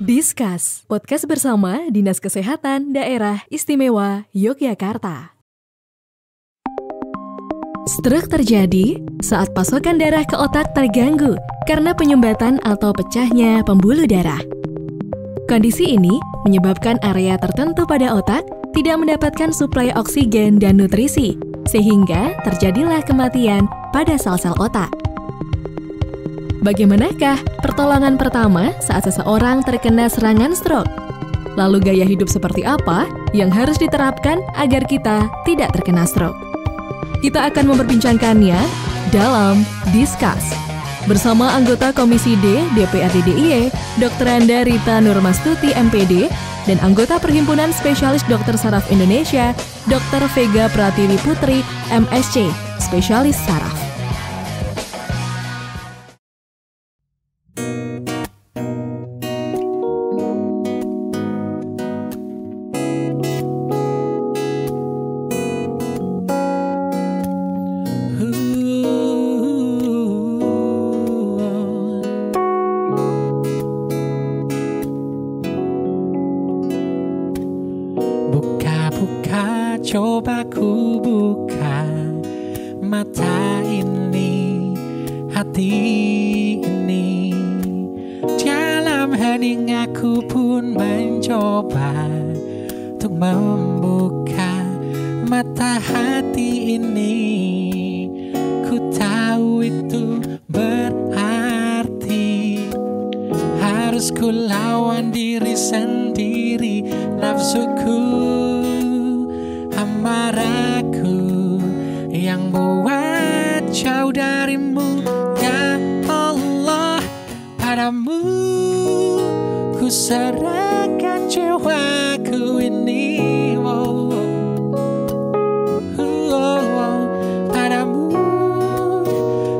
Discuss, podcast bersama Dinas Kesehatan Daerah Istimewa Yogyakarta. Stroke terjadi saat pasokan darah ke otak terganggu karena penyumbatan atau pecahnya pembuluh darah. Kondisi ini menyebabkan area tertentu pada otak tidak mendapatkan suplai oksigen dan nutrisi, sehingga terjadilah kematian pada sel-sel otak. Bagaimanakah pertolongan pertama saat seseorang terkena serangan stroke? Lalu gaya hidup seperti apa yang harus diterapkan agar kita tidak terkena stroke? Kita akan memperbincangkannya dalam Discuss bersama anggota Komisi D DPRD DIY, Dr. Anda Rita Nurmastuti MPD, dan anggota Perhimpunan Spesialis Dokter Saraf Indonesia, Dr. Vega Pratiwi Putri, MSc, Spesialis Saraf. Coba ku buka mata ini, hati ini. Dalam hening aku pun mencoba untuk membuka mata hati ini. Ku tahu itu berarti harus ku lawan diri sendiri, nafsuku, amarahku yang buat jauh darimu. Ya Allah, padamu ku serahkan jiwaku ini. Padamu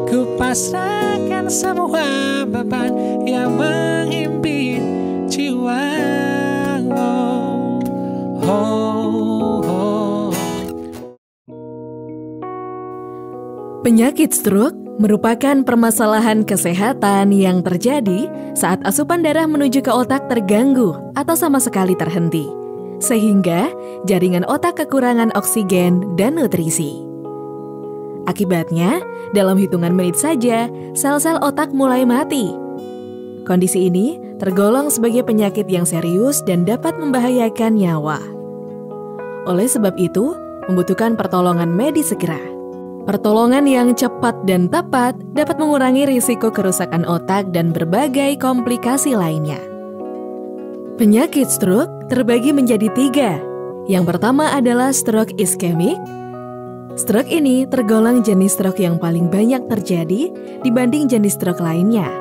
ku pasrahkan semua beban yang menghimpit jiwa. Penyakit stroke merupakan permasalahan kesehatan yang terjadi saat asupan darah menuju ke otak terganggu atau sama sekali terhenti, sehingga jaringan otak kekurangan oksigen dan nutrisi. Akibatnya, dalam hitungan menit saja, sel-sel otak mulai mati. Kondisi ini tergolong sebagai penyakit yang serius dan dapat membahayakan nyawa. Oleh sebab itu, membutuhkan pertolongan medis segera. Pertolongan yang cepat dan tepat dapat mengurangi risiko kerusakan otak dan berbagai komplikasi lainnya. Penyakit stroke terbagi menjadi 3. Yang pertama adalah stroke iskemik. Stroke ini tergolong jenis stroke yang paling banyak terjadi dibanding jenis stroke lainnya.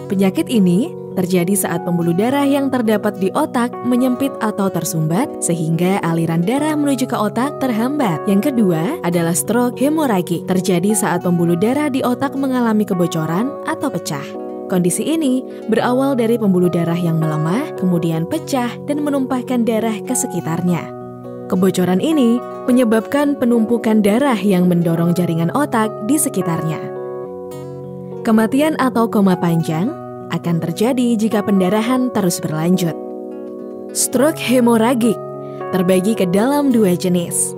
Penyakit ini terjadi saat pembuluh darah yang terdapat di otak menyempit atau tersumbat sehingga aliran darah menuju ke otak terhambat. Yang kedua adalah stroke hemoragik, terjadi saat pembuluh darah di otak mengalami kebocoran atau pecah. Kondisi ini berawal dari pembuluh darah yang melemah, kemudian pecah dan menumpahkan darah ke sekitarnya. Kebocoran ini menyebabkan penumpukan darah yang mendorong jaringan otak di sekitarnya. Kematian atau koma panjang akan terjadi jika pendarahan terus berlanjut. Stroke hemoragik terbagi ke dalam 2 jenis.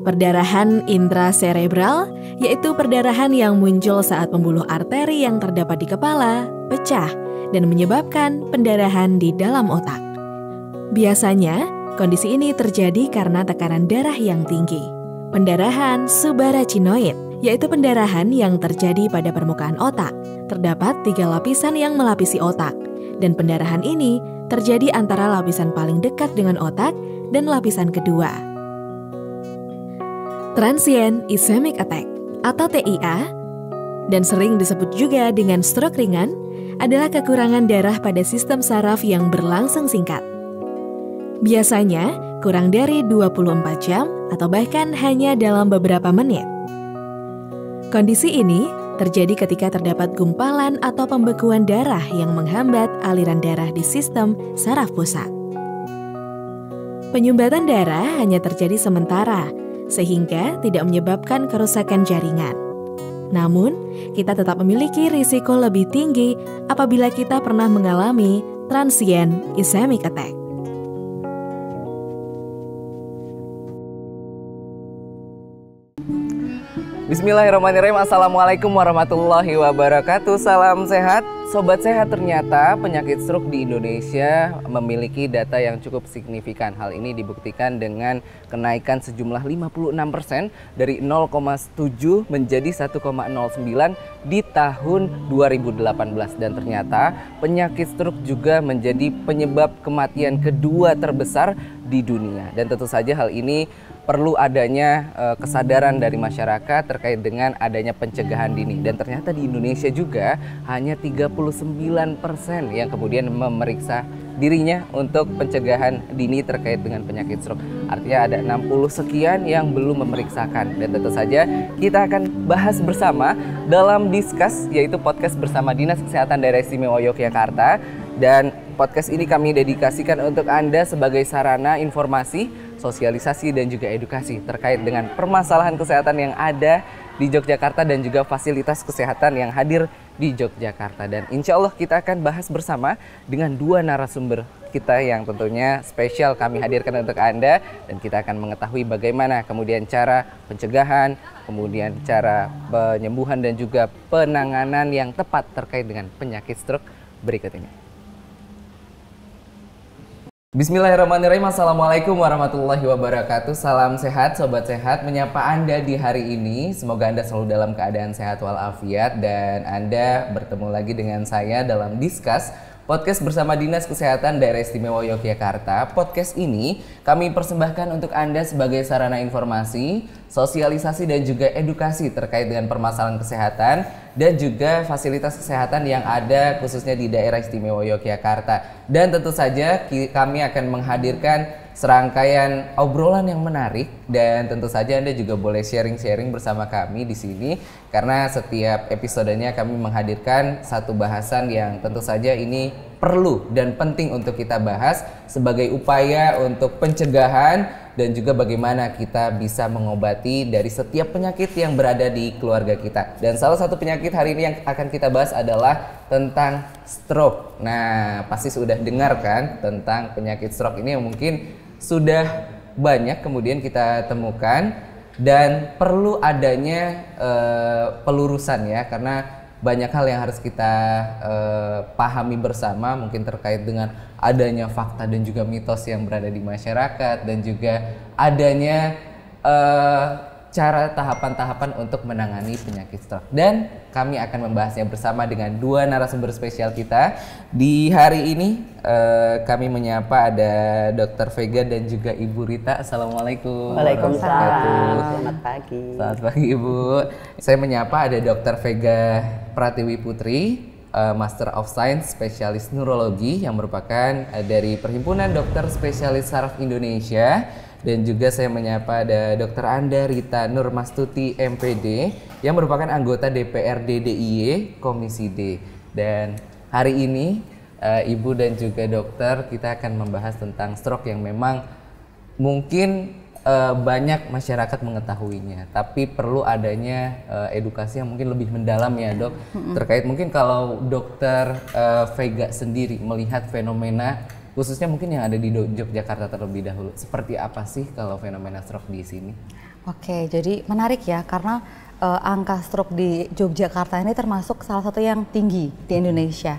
Perdarahan intracerebral, yaitu perdarahan yang muncul saat pembuluh arteri yang terdapat di kepala pecah dan menyebabkan pendarahan di dalam otak. Biasanya, kondisi ini terjadi karena tekanan darah yang tinggi. Pendarahan subarachnoid, yaitu pendarahan yang terjadi pada permukaan otak. Terdapat 3 lapisan yang melapisi otak, dan pendarahan ini terjadi antara lapisan paling dekat dengan otak dan lapisan kedua. Transient ischemic attack atau TIA, dan sering disebut juga dengan stroke ringan, adalah kekurangan darah pada sistem saraf yang berlangsung singkat. Biasanya kurang dari 24 jam atau bahkan hanya dalam beberapa menit. Kondisi ini terjadi ketika terdapat gumpalan atau pembekuan darah yang menghambat aliran darah di sistem saraf pusat. Penyumbatan darah hanya terjadi sementara, sehingga tidak menyebabkan kerusakan jaringan. Namun, kita tetap memiliki risiko lebih tinggi apabila kita pernah mengalami transient ischemic attack. Bismillahirrahmanirrahim. Assalamualaikum warahmatullahi wabarakatuh. Salam sehat. Sobat sehat, ternyata penyakit stroke di Indonesia memiliki data yang cukup signifikan. Hal ini dibuktikan dengan kenaikan sejumlah 56% dari 0,7 menjadi 1,09 di tahun 2018. Dan ternyata penyakit stroke juga menjadi penyebab kematian kedua terbesar di dunia. Dan tentu saja hal ini perlu adanya kesadaran dari masyarakat terkait dengan adanya pencegahan dini. Dan ternyata di Indonesia juga hanya 39% yang kemudian memeriksa dirinya untuk pencegahan dini terkait dengan penyakit stroke. Artinya ada 60 sekian yang belum memeriksakan. Dan tentu saja kita akan bahas bersama dalam Discuss, yaitu podcast bersama Dinas Kesehatan Daerah Istimewa Yogyakarta. Dan podcast ini kami dedikasikan untuk Anda sebagai sarana informasi, sosialisasi dan juga edukasi terkait dengan permasalahan kesehatan yang ada di Yogyakarta dan juga fasilitas kesehatan yang hadir di Yogyakarta. Dan insya Allah kita akan bahas bersama dengan dua narasumber kita yang tentunya spesial kami hadirkan untuk Anda. Dan kita akan mengetahui bagaimana kemudian cara pencegahan, kemudian cara penyembuhan dan juga penanganan yang tepat terkait dengan penyakit stroke berikut ini. Bismillahirrahmanirrahim. Assalamualaikum warahmatullahi wabarakatuh. Salam sehat, sobat sehat. Menyapa Anda di hari ini. Semoga Anda selalu dalam keadaan sehat walafiat. Dan Anda bertemu lagi dengan saya dalam Discuss, podcast bersama Dinas Kesehatan Daerah Istimewa Yogyakarta. Podcast ini kami persembahkan untuk Anda sebagai sarana informasi, sosialisasi dan juga edukasi terkait dengan permasalahan kesehatan dan juga fasilitas kesehatan yang ada khususnya di Daerah Istimewa Yogyakarta. Dan tentu saja kami akan menghadirkan serangkaian obrolan yang menarik, dan tentu saja Anda juga boleh sharing-sharing bersama kami di sini karena setiap episodenya kami menghadirkan satu bahasan yang tentu saja ini perlu dan penting untuk kita bahas sebagai upaya untuk pencegahan dan juga bagaimana kita bisa mengobati dari setiap penyakit yang berada di keluarga kita. Dan salah satu penyakit hari ini yang akan kita bahas adalah tentang stroke. Nah, pasti sudah dengar kan tentang penyakit stroke ini yang mungkin sudah banyak kemudian kita temukan dan perlu adanya pelurusan ya, karena banyak hal yang harus kita pahami bersama mungkin terkait dengan adanya fakta dan juga mitos yang berada di masyarakat dan juga adanya cara tahapan-tahapan untuk menangani penyakit stroke. Dan kami akan membahasnya bersama dengan dua narasumber spesial kita. Di hari ini kami menyapa ada Dr. Vega dan juga Ibu Rita. Assalamualaikum. Waalaikumsalam. Selamat pagi. Selamat pagi Ibu. Saya menyapa ada Dr. Vega Pratiwi Putri, Master of Science, spesialis neurologi yang merupakan dari Perhimpunan Dokter Spesialis Saraf Indonesia. Dan juga saya menyapa ada Dr. Anda Rita Nurmastuti MPD yang merupakan anggota DPRD DIY Komisi D. Dan hari ini Ibu dan juga dokter kita akan membahas tentang stroke yang memang mungkin banyak masyarakat mengetahuinya, tapi perlu adanya edukasi yang mungkin lebih mendalam ya dok. Terkait mungkin kalau dokter Vega sendiri melihat fenomena khususnya mungkin yang ada di Yogyakarta terlebih dahulu, seperti apa sih kalau fenomena stroke di sini? Oke, jadi menarik ya karena angka stroke di Yogyakarta ini termasuk salah satu yang tinggi di Indonesia.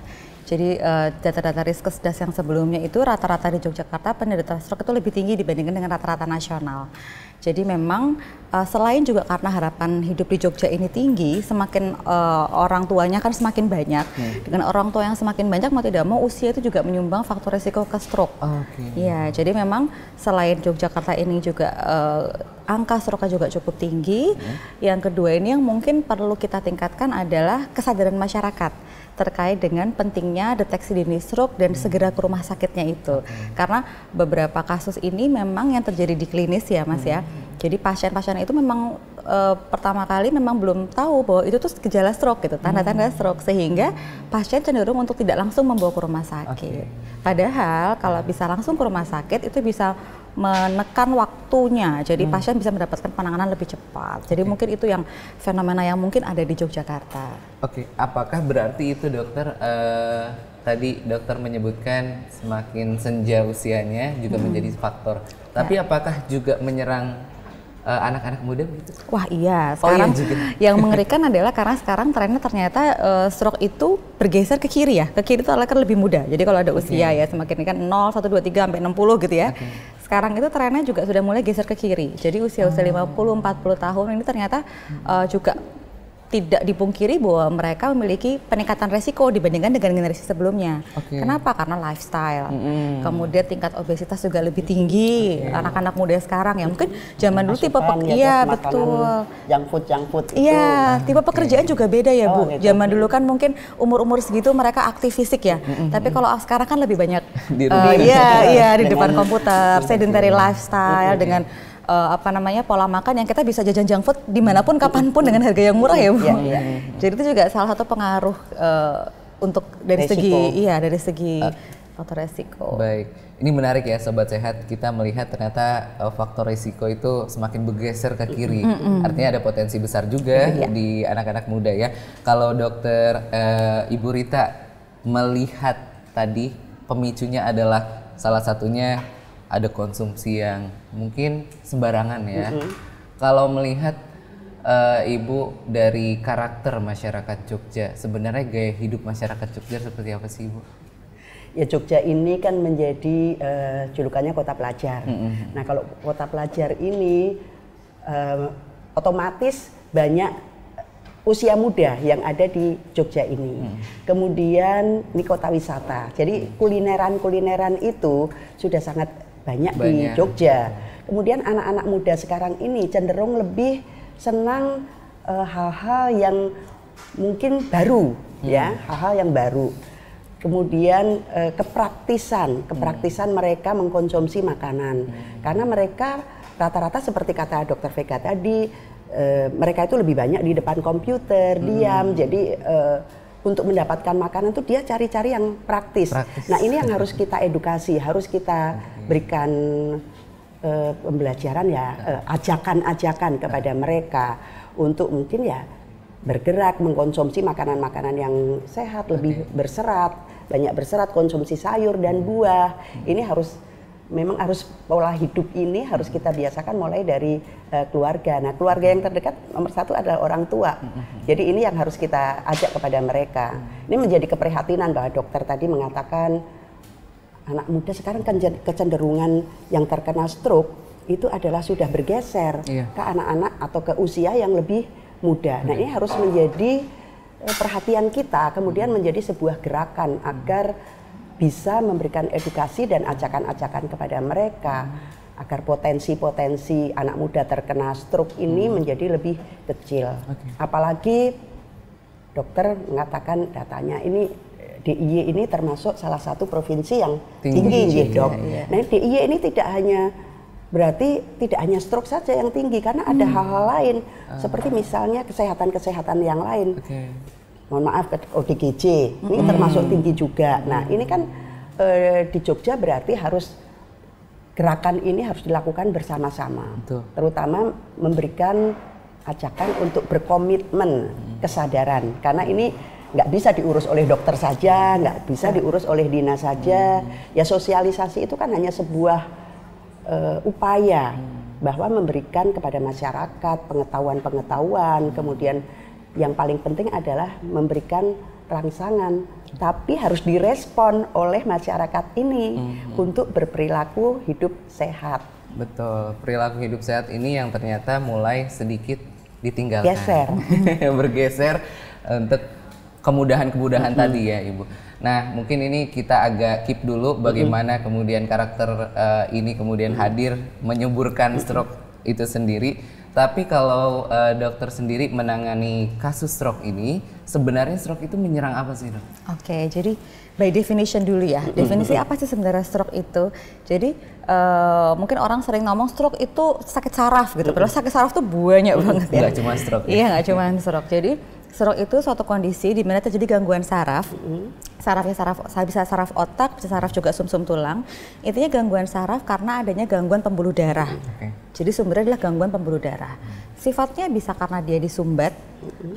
Jadi data-data Riskesdas yang sebelumnya itu rata-rata di Yogyakarta penderita stroke itu lebih tinggi dibandingkan dengan rata-rata nasional. Jadi memang selain juga karena harapan hidup di Jogja ini tinggi, semakin orang tuanya kan semakin banyak. Dengan orang tua yang semakin banyak, mau tidak mau usia itu juga menyumbang faktor risiko ke stroke. Iya, jadi memang selain Yogyakarta ini juga angka stroke juga cukup tinggi. Yang kedua ini yang mungkin perlu kita tingkatkan adalah kesadaran masyarakat terkait dengan pentingnya deteksi dini stroke dan segera ke rumah sakitnya itu. Karena beberapa kasus ini memang yang terjadi di klinis ya Mas ya. Jadi pasien-pasien itu memang pertama kali memang belum tahu bahwa itu tuh gejala stroke gitu, tanda-tanda stroke, sehingga pasien cenderung untuk tidak langsung membawa ke rumah sakit. Padahal kalau bisa langsung ke rumah sakit itu bisa menekan waktunya, jadi pasien bisa mendapatkan penanganan lebih cepat. Jadi mungkin itu yang fenomena yang mungkin ada di Yogyakarta. Oke, apakah berarti itu dokter tadi dokter menyebutkan semakin senja usianya juga menjadi faktor. Tapi apakah juga menyerang anak-anak muda begitu? Wah iya, sekarang yang mengerikan adalah karena sekarang trennya ternyata stroke itu bergeser ke kiri ya. Ke kiri itu adalah kan lebih muda. Jadi kalau ada usia ya semakin kan 0, 1, 2, 3 sampai 60 gitu ya. Sekarang itu trennya juga sudah mulai geser ke kiri. Jadi usia-usia 50, 40 tahun ini ternyata juga tidak dipungkiri bahwa mereka memiliki peningkatan resiko dibandingkan dengan generasi sebelumnya. Kenapa? Karena lifestyle. Kemudian tingkat obesitas juga lebih tinggi. Anak-anak muda sekarang ya mungkin zaman dulu tipe betul. Junk food Iya, tipe pekerjaan juga beda ya Bu. Gitu. Zaman dulu kan mungkin umur-umur segitu mereka aktif fisik ya. Tapi kalau sekarang kan lebih banyak di rumah. Di depan komputer, sedentary lifestyle dengan pola makan yang kita bisa jajan junk food dimanapun kapanpun dengan harga yang murah ya Bu. Jadi itu juga salah satu pengaruh untuk dari segi faktor resiko. Baik, ini menarik ya Sobat Sehat, kita melihat ternyata faktor resiko itu semakin bergeser ke kiri. Artinya ada potensi besar juga di anak-anak muda ya. Kalau dokter Ibu Rita melihat tadi pemicunya adalah salah satunya ada konsumsi yang mungkin sembarangan ya. Kalau melihat Ibu dari karakter masyarakat Jogja, sebenarnya gaya hidup masyarakat Jogja seperti apa sih Ibu? Ya Jogja ini kan menjadi julukannya kota pelajar. Nah kalau kota pelajar ini otomatis banyak usia muda yang ada di Jogja ini. Kemudian ini kota wisata. Jadi kulineran itu sudah sangat banyak di Jogja. Kemudian anak-anak muda sekarang ini cenderung lebih senang hal-hal yang mungkin baru, ya, hal-hal yang baru. Kemudian kepraktisan mereka mengkonsumsi makanan, karena mereka rata-rata seperti kata Dr. Vega tadi, mereka itu lebih banyak di depan komputer, diam, jadi untuk mendapatkan makanan tuh dia cari-cari yang praktis. Nah ini yang harus kita edukasi, harus kita berikan pembelajaran ya, ajakan-ajakan kepada mereka untuk mungkin ya bergerak, mengkonsumsi makanan-makanan yang sehat, lebih berserat, banyak berserat, konsumsi sayur dan buah. Ini memang harus pola hidup ini harus kita biasakan mulai dari keluarga. Nah keluarga yang terdekat nomor satu adalah orang tua. Jadi ini yang harus kita ajak kepada mereka. Ini menjadi keprihatinan bahwa dokter tadi mengatakan anak muda sekarang kan kecenderungan yang terkena stroke itu adalah sudah bergeser ke anak-anak atau ke usia yang lebih muda. Nah ini harus menjadi perhatian kita, kemudian menjadi sebuah gerakan agar bisa memberikan edukasi dan ajakan-ajakan kepada mereka agar potensi-potensi anak muda terkena stroke ini menjadi lebih kecil. Apalagi dokter mengatakan datanya ini DIY ini termasuk salah satu provinsi yang tinggi Dok. Nah DIY ini berarti tidak hanya stroke saja yang tinggi, karena ada hal-hal lain seperti misalnya kesehatan yang lain. Mohon maaf, ODGJ ini termasuk tinggi juga. Nah ini kan di Jogja berarti gerakan ini harus dilakukan bersama-sama, terutama memberikan ajakan untuk berkomitmen kesadaran, karena ini nggak bisa diurus oleh dokter saja, nggak bisa diurus oleh dinas saja. Ya sosialisasi itu kan hanya sebuah upaya bahwa memberikan kepada masyarakat pengetahuan-pengetahuan, kemudian yang paling penting adalah memberikan rangsangan, tapi harus direspon oleh masyarakat ini untuk berperilaku hidup sehat. Betul, perilaku hidup sehat ini yang ternyata mulai sedikit ditinggalkan. Bergeser untuk kemudahan-kemudahan tadi ya Ibu. Nah mungkin ini kita agak keep dulu bagaimana kemudian karakter ini kemudian hadir menyuburkan stroke itu sendiri. Tapi kalau dokter sendiri menangani kasus stroke ini, sebenarnya stroke itu menyerang apa sih dok? Oke, jadi by definition dulu ya. Definisi apa sih sebenarnya stroke itu? Jadi mungkin orang sering ngomong stroke itu sakit saraf gitu. Padahal sakit saraf tuh banyak banget ya. Nggak cuma stroke. Iya, nggak cuma stroke. Jadi stroke itu suatu kondisi di mana terjadi gangguan saraf sarafnya bisa saraf otak, bisa saraf juga sumsum tulang. Intinya gangguan saraf karena adanya gangguan pembuluh darah. Jadi sumbernya adalah gangguan pembuluh darah. Sifatnya bisa karena dia disumbat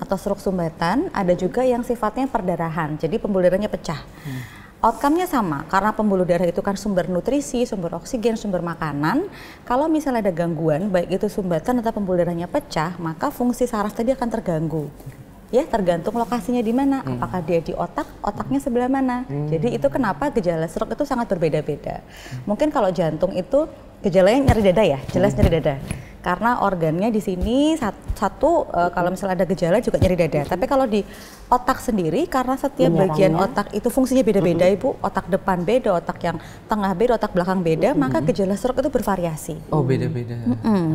atau stroke sumbatan, ada juga yang sifatnya perdarahan, jadi pembuluh darahnya pecah. Outcome-nya sama, karena pembuluh darah itu kan sumber nutrisi, sumber oksigen, sumber makanan. Kalau misalnya ada gangguan, baik itu sumbatan atau pembuluh darahnya pecah, maka fungsi saraf tadi akan terganggu. Ya, tergantung lokasinya di mana. Apakah dia di otak, otaknya sebelah mana. Jadi itu kenapa gejala stroke itu sangat berbeda-beda. Mungkin kalau jantung itu gejalanya nyeri dada ya, jelas nyeri dada. Karena organnya di sini kalau misalnya ada gejala juga nyeri dada. Tapi kalau di otak sendiri, karena setiap bagian otak itu fungsinya beda-beda, Ibu. Otak depan beda, otak yang tengah beda, otak belakang beda, maka gejala stroke itu bervariasi. Oh, beda-beda.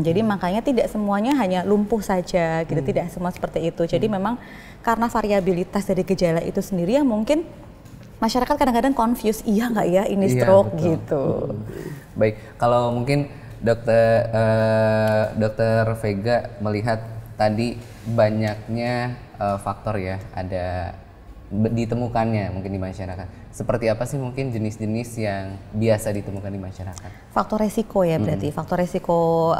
Jadi makanya tidak semuanya hanya lumpuh saja, gitu. Tidak semua seperti itu. Jadi memang karena variabilitas dari gejala itu sendiri yang mungkin masyarakat kadang-kadang confuse, iya nggak ya ini stroke gitu. Baik, kalau mungkin Dokter Vega melihat tadi banyaknya faktor ya, ada ditemukannya mungkin di masyarakat. Seperti apa sih mungkin jenis-jenis yang biasa ditemukan di masyarakat? Faktor resiko ya berarti, faktor resiko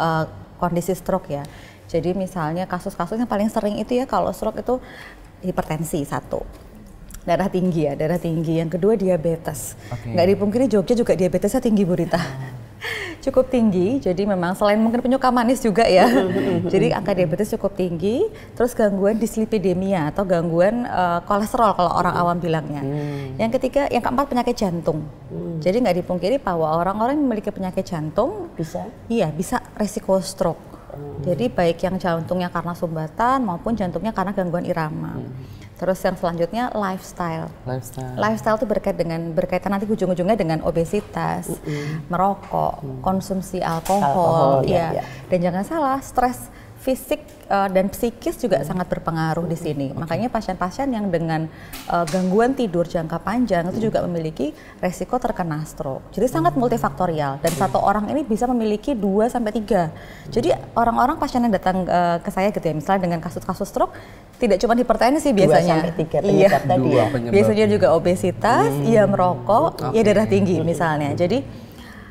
kondisi stroke ya. Jadi misalnya kasus-kasus yang paling sering itu ya kalau stroke itu hipertensi satu. Darah tinggi ya, darah tinggi. Yang kedua diabetes. Nggak dipungkiri Jogja juga diabetesnya tinggi Bu Rita. Cukup tinggi, jadi memang selain mungkin penyuka manis juga ya. Jadi angka diabetes cukup tinggi. Terus gangguan dislipidemia atau gangguan kolesterol kalau orang awam bilangnya. Yang ketiga, yang keempat penyakit jantung. Jadi nggak dipungkiri bahwa orang-orang yang memiliki penyakit jantung bisa resiko stroke. Jadi baik yang jantungnya karena sumbatan maupun jantungnya karena gangguan irama. Terus yang selanjutnya lifestyle. Lifestyle itu berkaitan nanti ujung-ujungnya dengan obesitas, merokok, konsumsi alkohol, ya. Dan jangan salah, stres fisik dan psikis juga sangat berpengaruh di sini. Makanya pasien-pasien yang dengan gangguan tidur jangka panjang itu juga memiliki resiko terkena stroke. Jadi sangat multifaktorial dan satu orang ini bisa memiliki 2 sampai 3. Jadi orang-orang pasien yang datang ke saya gitu ya, misalnya dengan kasus-kasus stroke tidak cuma hipertensi biasanya. 2 sampai 3 penyebab tadi ya. Biasanya juga obesitas, merokok, darah tinggi misalnya. Jadi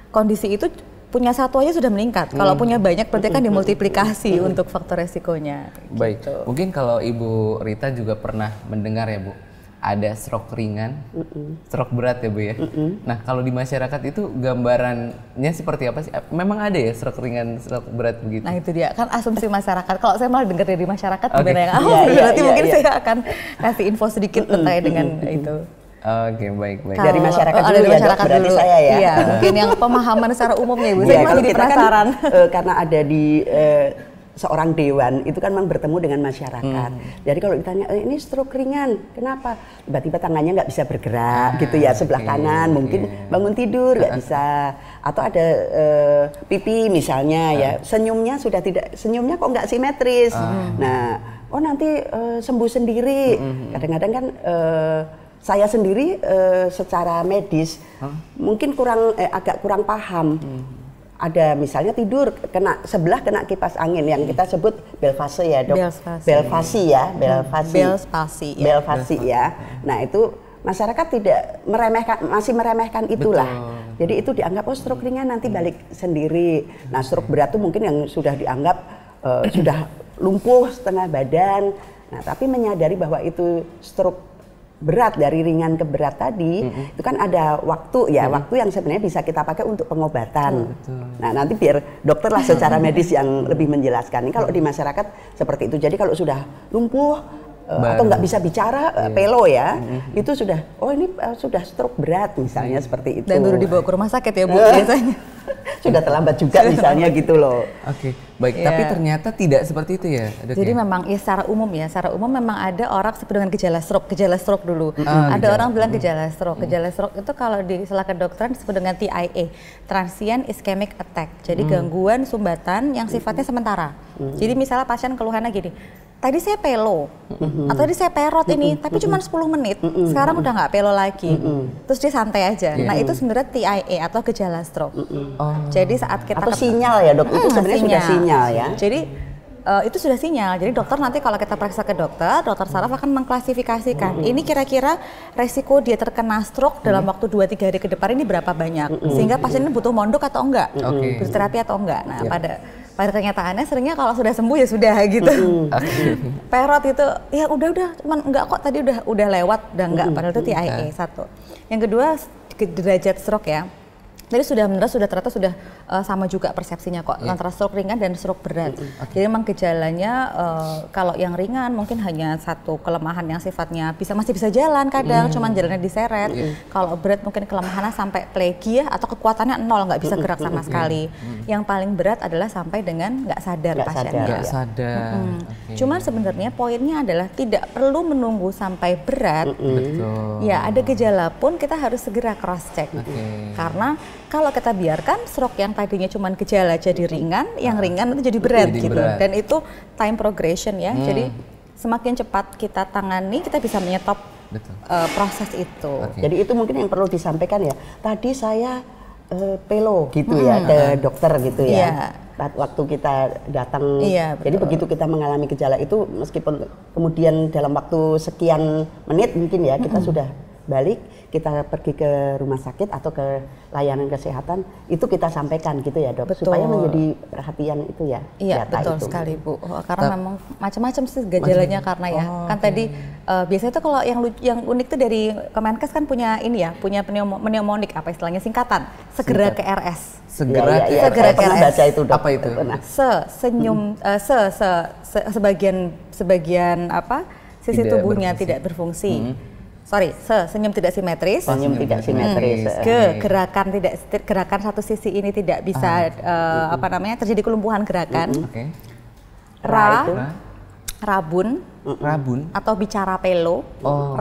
kondisi itu punya satu aja sudah meningkat. Kalau punya banyak berarti kan dimultiplikasi untuk faktor resikonya. Baik, gitu. Mungkin kalau Ibu Rita juga pernah mendengar ya Bu, ada stroke ringan, stroke berat ya Bu ya. Nah kalau di masyarakat itu gambarannya seperti apa sih? Memang ada ya stroke ringan, stroke berat begitu? Nah itu dia, kan asumsi masyarakat. Kalau saya malah dengar dari masyarakat gimana yang berarti mungkin saya akan kasih info sedikit terkait dengan itu. Oke, baik. Dari masyarakat dulu dari ya masyarakat Dok, berarti dulu. saya ya. Iya, mungkin yang pemahaman secara umumnya Ibu. Saya malah jadi penasaran. Kan, karena ada di seorang dewan, itu kan memang bertemu dengan masyarakat. Jadi kalau ditanya, ini stroke ringan, kenapa? Tiba-tiba tangannya nggak bisa bergerak gitu ya, sebelah kanan, mungkin bangun tidur nggak bisa. Atau ada pipi misalnya ya, senyumnya senyumnya kok nggak simetris. Nah, nanti sembuh sendiri. Kadang-kadang kan saya sendiri secara medis mungkin agak kurang paham. Ada misalnya tidur sebelah kena kipas angin yang kita sebut belfase ya Dok. Belfasi ya. Nah itu masyarakat masih meremehkan itulah. Betul. Jadi itu dianggap stroke ringan nanti balik sendiri. Nah stroke berat itu mungkin yang sudah dianggap sudah lumpuh setengah badan. Nah tapi menyadari bahwa itu stroke berat dari ringan ke berat tadi, itu kan ada waktu ya, waktu yang sebenarnya bisa kita pakai untuk pengobatan. Nah nanti biar dokter lah secara medis yang lebih menjelaskan. Ini kalau di masyarakat seperti itu. Jadi kalau sudah lumpuh atau nggak bisa bicara, pelo ya, itu sudah, ini sudah stroke berat misalnya seperti itu. Dan baru dibawa ke rumah sakit ya Bu biasanya. Sudah terlambat juga misalnya gitu loh. Oke, baik. Tapi ternyata tidak seperti itu ya, Dok. Jadi memang secara umum memang ada orang sebut dengan gejala stroke dulu. Ada orang bilang gejala stroke. Gejala stroke itu kalau di istilah kedokteran disebut dengan TIA, transient ischemic attack. Jadi gangguan sumbatan yang sifatnya sementara. Jadi misalnya pasien keluhannya gini, tadi saya pelo, atau tadi saya perot ini, tapi cuma 10 menit, sekarang udah nggak pelo lagi, terus dia santai aja. Nah itu sebenarnya TIA atau gejala stroke. Jadi saat kita atau sinyal ya Dok, itu sebenarnya sudah sinyal ya. Jadi itu sudah sinyal. Jadi dokter nanti kalau kita periksa ke dokter saraf akan mengklasifikasikan ini kira-kira resiko dia terkena stroke dalam waktu 2-3 hari ke depan ini berapa banyak, sehingga pasien ini butuh mondok atau enggak, berterapi atau enggak. Nah, pada kenyataannya seringnya kalau sudah sembuh ya sudah gitu. Perot itu ya udah cuman enggak kok, tadi udah lewat, udah enggak, padahal itu TIA satu. Yang kedua derajat stroke ya. Jadi ternyata sudah sama juga persepsinya kok antara stroke ringan dan stroke berat. Jadi memang gejalanya kalau yang ringan mungkin hanya satu kelemahan yang sifatnya masih bisa jalan kadang, cuman jalannya diseret. Kalau berat mungkin kelemahannya sampai plegia atau kekuatannya 0, nggak bisa gerak sama sekali. Yang paling berat adalah sampai dengan nggak sadar pasiennya. Nggak sadar. Cuman sebenarnya poinnya adalah tidak perlu menunggu sampai berat. Ya ada gejala pun kita harus segera cross check. Karena kalau kita biarkan stroke yang tadinya cuma gejala jadi ringan, yang ringan itu jadi berat gitu. Dan itu time progression ya. Jadi semakin cepat kita tangani, kita bisa menyetop proses itu. Jadi itu mungkin yang perlu disampaikan ya. Tadi saya pelo gitu ya ke dokter gitu ya. Waktu kita datang, jadi begitu kita mengalami gejala itu, meskipun kemudian dalam waktu sekian menit mungkin ya kita sudah balik, kita pergi ke rumah sakit atau ke layanan kesehatan, itu kita sampaikan gitu ya dok, supaya menjadi perhatian itu ya. Iya betul itu. Sekali Bu, karena memang macam-macam sih gejalanya karena ya kan tadi biasanya tuh kalau yang unik tuh dari Kemenkes kan punya ini ya, punya pneumonik apa istilahnya singkatan, segera ke RS. Segera ke RS. Pernah baca itu dok. Apa itu? Sebagian apa sisi tubuhnya tidak berfungsi. Senyum tidak simetris. Senyum tidak simetris. Gerakan satu sisi ini tidak bisa terjadi kelumpuhan gerakan. Rabun atau bicara pelo.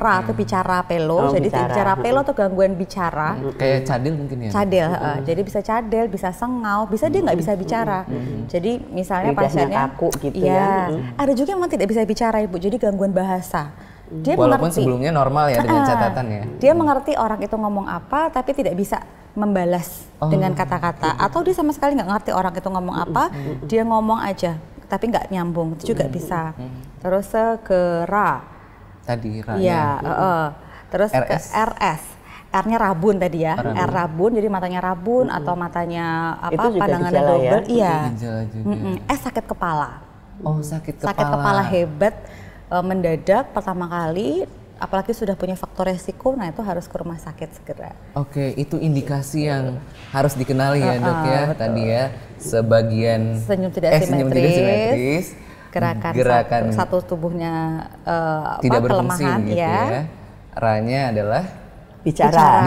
Itu bicara pelo. Jadi bicara pelo atau gangguan bicara. Kayak cadel mungkin ya. Cadel. Jadi bisa cadel, bisa sengau, bisa dia nggak bisa bicara. Jadi misalnya pasiennya kaku gitu ya. Ada juga yang memang tidak bisa bicara Ibu. Jadi gangguan bahasa. Dia walaupun mengerti. Sebelumnya normal ya dengan catatan ya. Dia mengerti orang itu ngomong apa tapi tidak bisa membalas dengan kata-kata, atau dia sama sekali nggak ngerti orang itu ngomong apa, dia ngomong aja tapi nggak nyambung, itu juga bisa. Terus segera. Tadi ra. Iya, terus RS. R-nya rabun tadi ya, R rabun, jadi matanya rabun atau matanya pandangannya double. Ya? Iya. S sakit kepala. Sakit kepala. Sakit kepala hebat. Mendadak pertama kali, apalagi sudah punya faktor resiko, nah itu harus ke rumah sakit segera. Itu indikasi yang harus dikenali ya dok ya. Betul. Tadi ya sebagian senyum tidak simetris, gerakan satu tubuhnya tidak berfungsi kelemahan, gitu ya. R-nya adalah bicara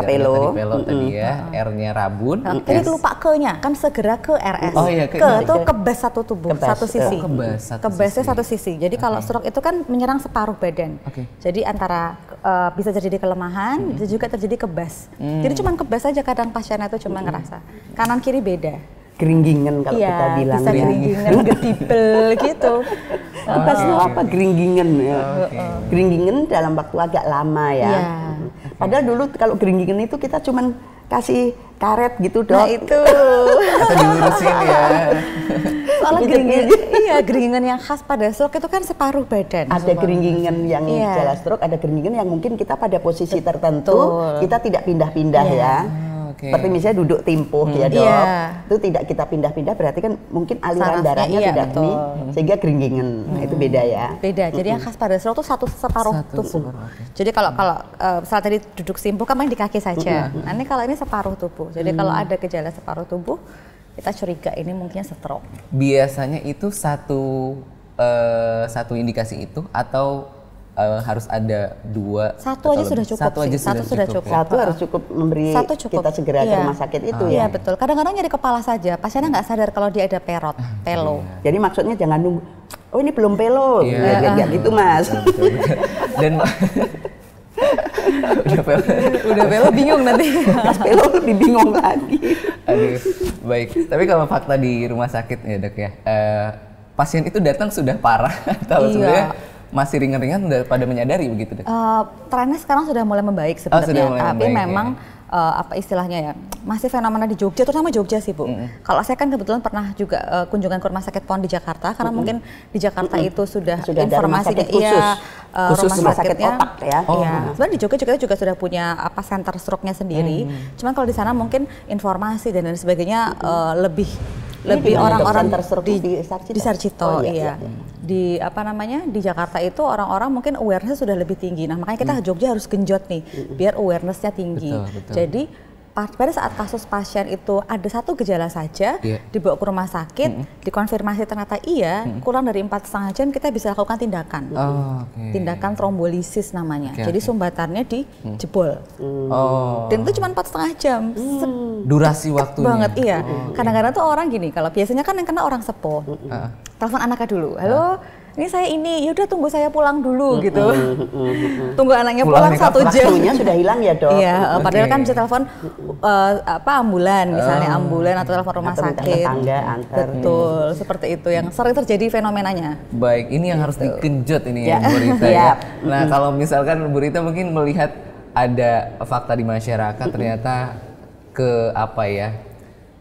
pelo tadi ya. R-nya rabun. Tadi lupa ke-nya, kan segera ke RS. Ke itu kebas satu tubuh, satu sisi. Kebasnya satu sisi. Jadi kalau stroke itu kan menyerang separuh badan. Jadi antara bisa terjadi kelemahan, bisa juga terjadi kebas. Jadi cuma kebas aja kadang pasiennya itu cuma ngerasa. Kanan kiri beda. Geringgingan kalau kita bilang bisa geringgingan, gedibel gitu. Kebasnya apa geringgingan ya? Geringgingan dalam waktu agak lama ya. Padahal dulu kalau geringgingan itu kita cuman kasih karet gitu dok. Nah itu. Atau dilurusin ya. Soalnya geringgingan yang khas pada stroke itu kan separuh badan. Ada geringgingan yang gejala stroke, ada geringgingan yang mungkin kita pada posisi tertentu kita tidak pindah-pindah ya. Seperti misalnya duduk timpuh ya dok, itu tidak kita pindah-pindah, berarti kan mungkin aliran darahnya sudah ini sehingga geringgingan. Nah, itu beda ya. Beda. Jadi yang khas pada stroke itu separuh tubuh. Jadi kalau saat tadi duduk simpuh kan di kaki saja. Nah ini kalau ini separuh tubuh. Jadi kalau ada gejala separuh tubuh, kita curiga ini mungkin stroke. Biasanya itu satu indikasi itu atau harus ada dua? Satu aja sudah cukup. Satu sudah cukup. Satu harus cukup memberi kita segera ke rumah sakit itu ya. Iya betul. Kadang-kadang nyeri kepala saja, pasiennya nggak sadar kalau dia ada pelo. Jadi maksudnya jangan nunggu. Oh ini belum pelo, nggak gitu mas. Dan udah pelo bingung nanti. Pas pelo lebih bingung lagi. Aduh, baik. Tapi kalau fakta di rumah sakit ya dok ya, pasien itu datang sudah parah atau sebenarnya masih ringan-ringan udah pada menyadari begitu dok? Trennya sekarang sudah mulai membaik sebenarnya, tapi memang apa istilahnya ya, masih fenomena di Jogja, terutama Jogja sih Bu. Kalau saya kan kebetulan pernah juga kunjungan ke rumah sakit PON di Jakarta, karena mungkin di Jakarta itu sudah ada rumah informasi sakit khusus, khusus rumah sakit otak ya. Iya. Sebenarnya di Jogja kita juga sudah punya apa center stroke-nya sendiri. Cuman kalau di sana mungkin informasi dan lain sebagainya lebih orang-orang di Sarjito, iya. Di apa namanya di Jakarta itu orang-orang mungkin awareness sudah lebih tinggi. Nah makanya kita Jogja harus genjot nih, biar awarenessnya tinggi. Betul. Jadi pada saat kasus pasien itu ada satu gejala saja, dibawa ke rumah sakit, dikonfirmasi ternyata iya, kurang dari 4,5 jam kita bisa lakukan tindakan. Tindakan trombolisis namanya. Jadi sumbatannya dijebol. Dan itu cuma 4,5 jam. Durasi waktunya. Banget, iya. Kadang-kadang tuh orang gini, kalau biasanya kan yang kena orang sepuh. Telepon anaknya dulu, halo, ini saya yaudah tunggu saya pulang dulu gitu. Tunggu anaknya pulang 1 jam. Waktunya sudah hilang ya dok. Iya, padahal kan bisa telepon ambulan misalnya, ambulan atau telepon rumah sakit. Tetangga antar. Betul, seperti itu yang sering terjadi fenomenanya. Baik, ini yang harus digenjot ini ya Bu Rita ya. Nah kalau misalkan Bu Rita mungkin melihat ada fakta di masyarakat ternyata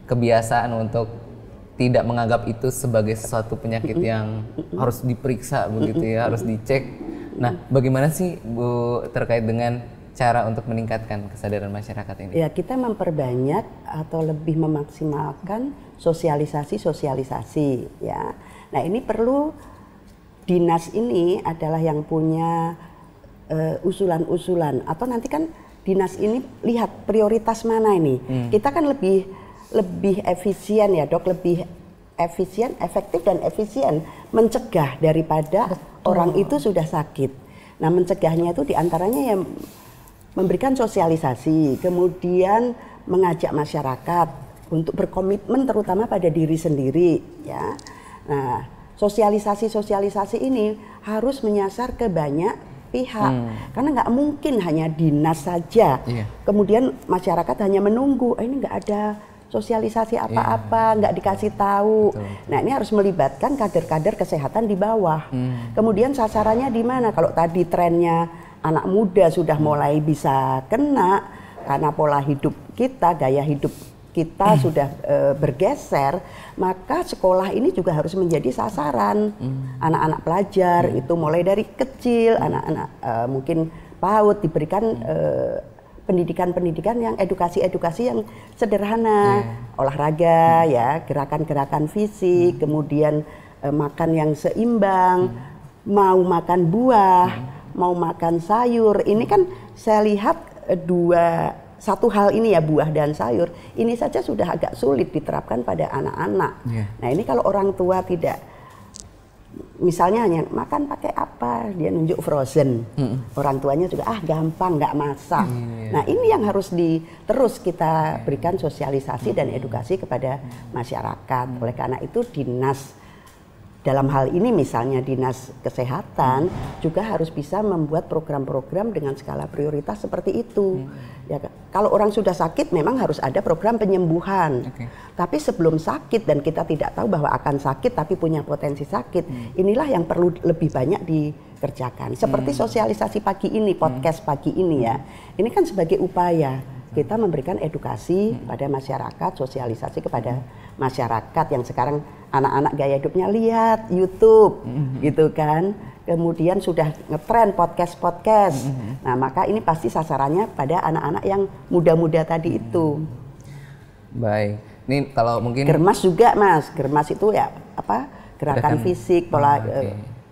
kebiasaan untuk tidak menganggap itu sebagai sesuatu penyakit yang harus diperiksa begitu ya, harus dicek. Nah, bagaimana sih Bu terkait dengan cara untuk meningkatkan kesadaran masyarakat ini? Ya, kita memperbanyak atau lebih memaksimalkan sosialisasi ya. Nah, ini perlu dinas ini adalah yang punya usulan-usulan, atau nanti kan dinas ini lihat prioritas mana ini. Kita kan lebih efisien ya dok, lebih efisien, efektif dan efisien mencegah daripada orang itu sudah sakit. Nah mencegahnya itu diantaranya yang memberikan sosialisasi, kemudian mengajak masyarakat untuk berkomitmen terutama pada diri sendiri ya. Nah sosialisasi ini harus menyasar ke banyak pihak, karena nggak mungkin hanya dinas saja. Kemudian masyarakat hanya menunggu, ini nggak ada sosialisasi apa-apa, nggak dikasih tahu. Nah ini harus melibatkan kader-kader kesehatan di bawah. Kemudian sasarannya di mana? Kalau tadi trennya anak muda sudah mulai bisa kena karena pola hidup kita, gaya hidup kita sudah bergeser, maka sekolah ini juga harus menjadi sasaran. Anak-anak pelajar itu mulai dari kecil, anak-anak mungkin PAUD diberikan pendidikan yang edukasi yang sederhana, olahraga ya, gerakan-gerakan fisik, kemudian makan yang seimbang, mau makan buah, mau makan sayur. Ini kan saya lihat satu hal ini ya, buah dan sayur ini saja sudah agak sulit diterapkan pada anak-anak. Nah ini kalau orang tua tidak, misalnya hanya makan pakai apa, dia nunjuk frozen, orang tuanya juga gampang, nggak masak. Nah ini yang harus terus kita berikan sosialisasi dan edukasi kepada masyarakat. Oleh karena itu dinas dalam hal ini misalnya dinas kesehatan juga harus bisa membuat program-program dengan skala prioritas seperti itu. Ya, kalau orang sudah sakit memang harus ada program penyembuhan. Tapi sebelum sakit dan kita tidak tahu bahwa akan sakit tapi punya potensi sakit, inilah yang perlu lebih banyak dikerjakan. Seperti sosialisasi pagi ini, podcast pagi ini ya. Ini kan sebagai upaya kita memberikan edukasi pada masyarakat, sosialisasi kepada masyarakat yang sekarang anak-anak gaya hidupnya lihat YouTube gitu kan, kemudian sudah ngetren podcast. Nah maka ini pasti sasarannya pada anak-anak yang muda-muda tadi itu. Baik, ini kalau mungkin Germas juga mas, Germas itu ya apa, gerakan fisik, pola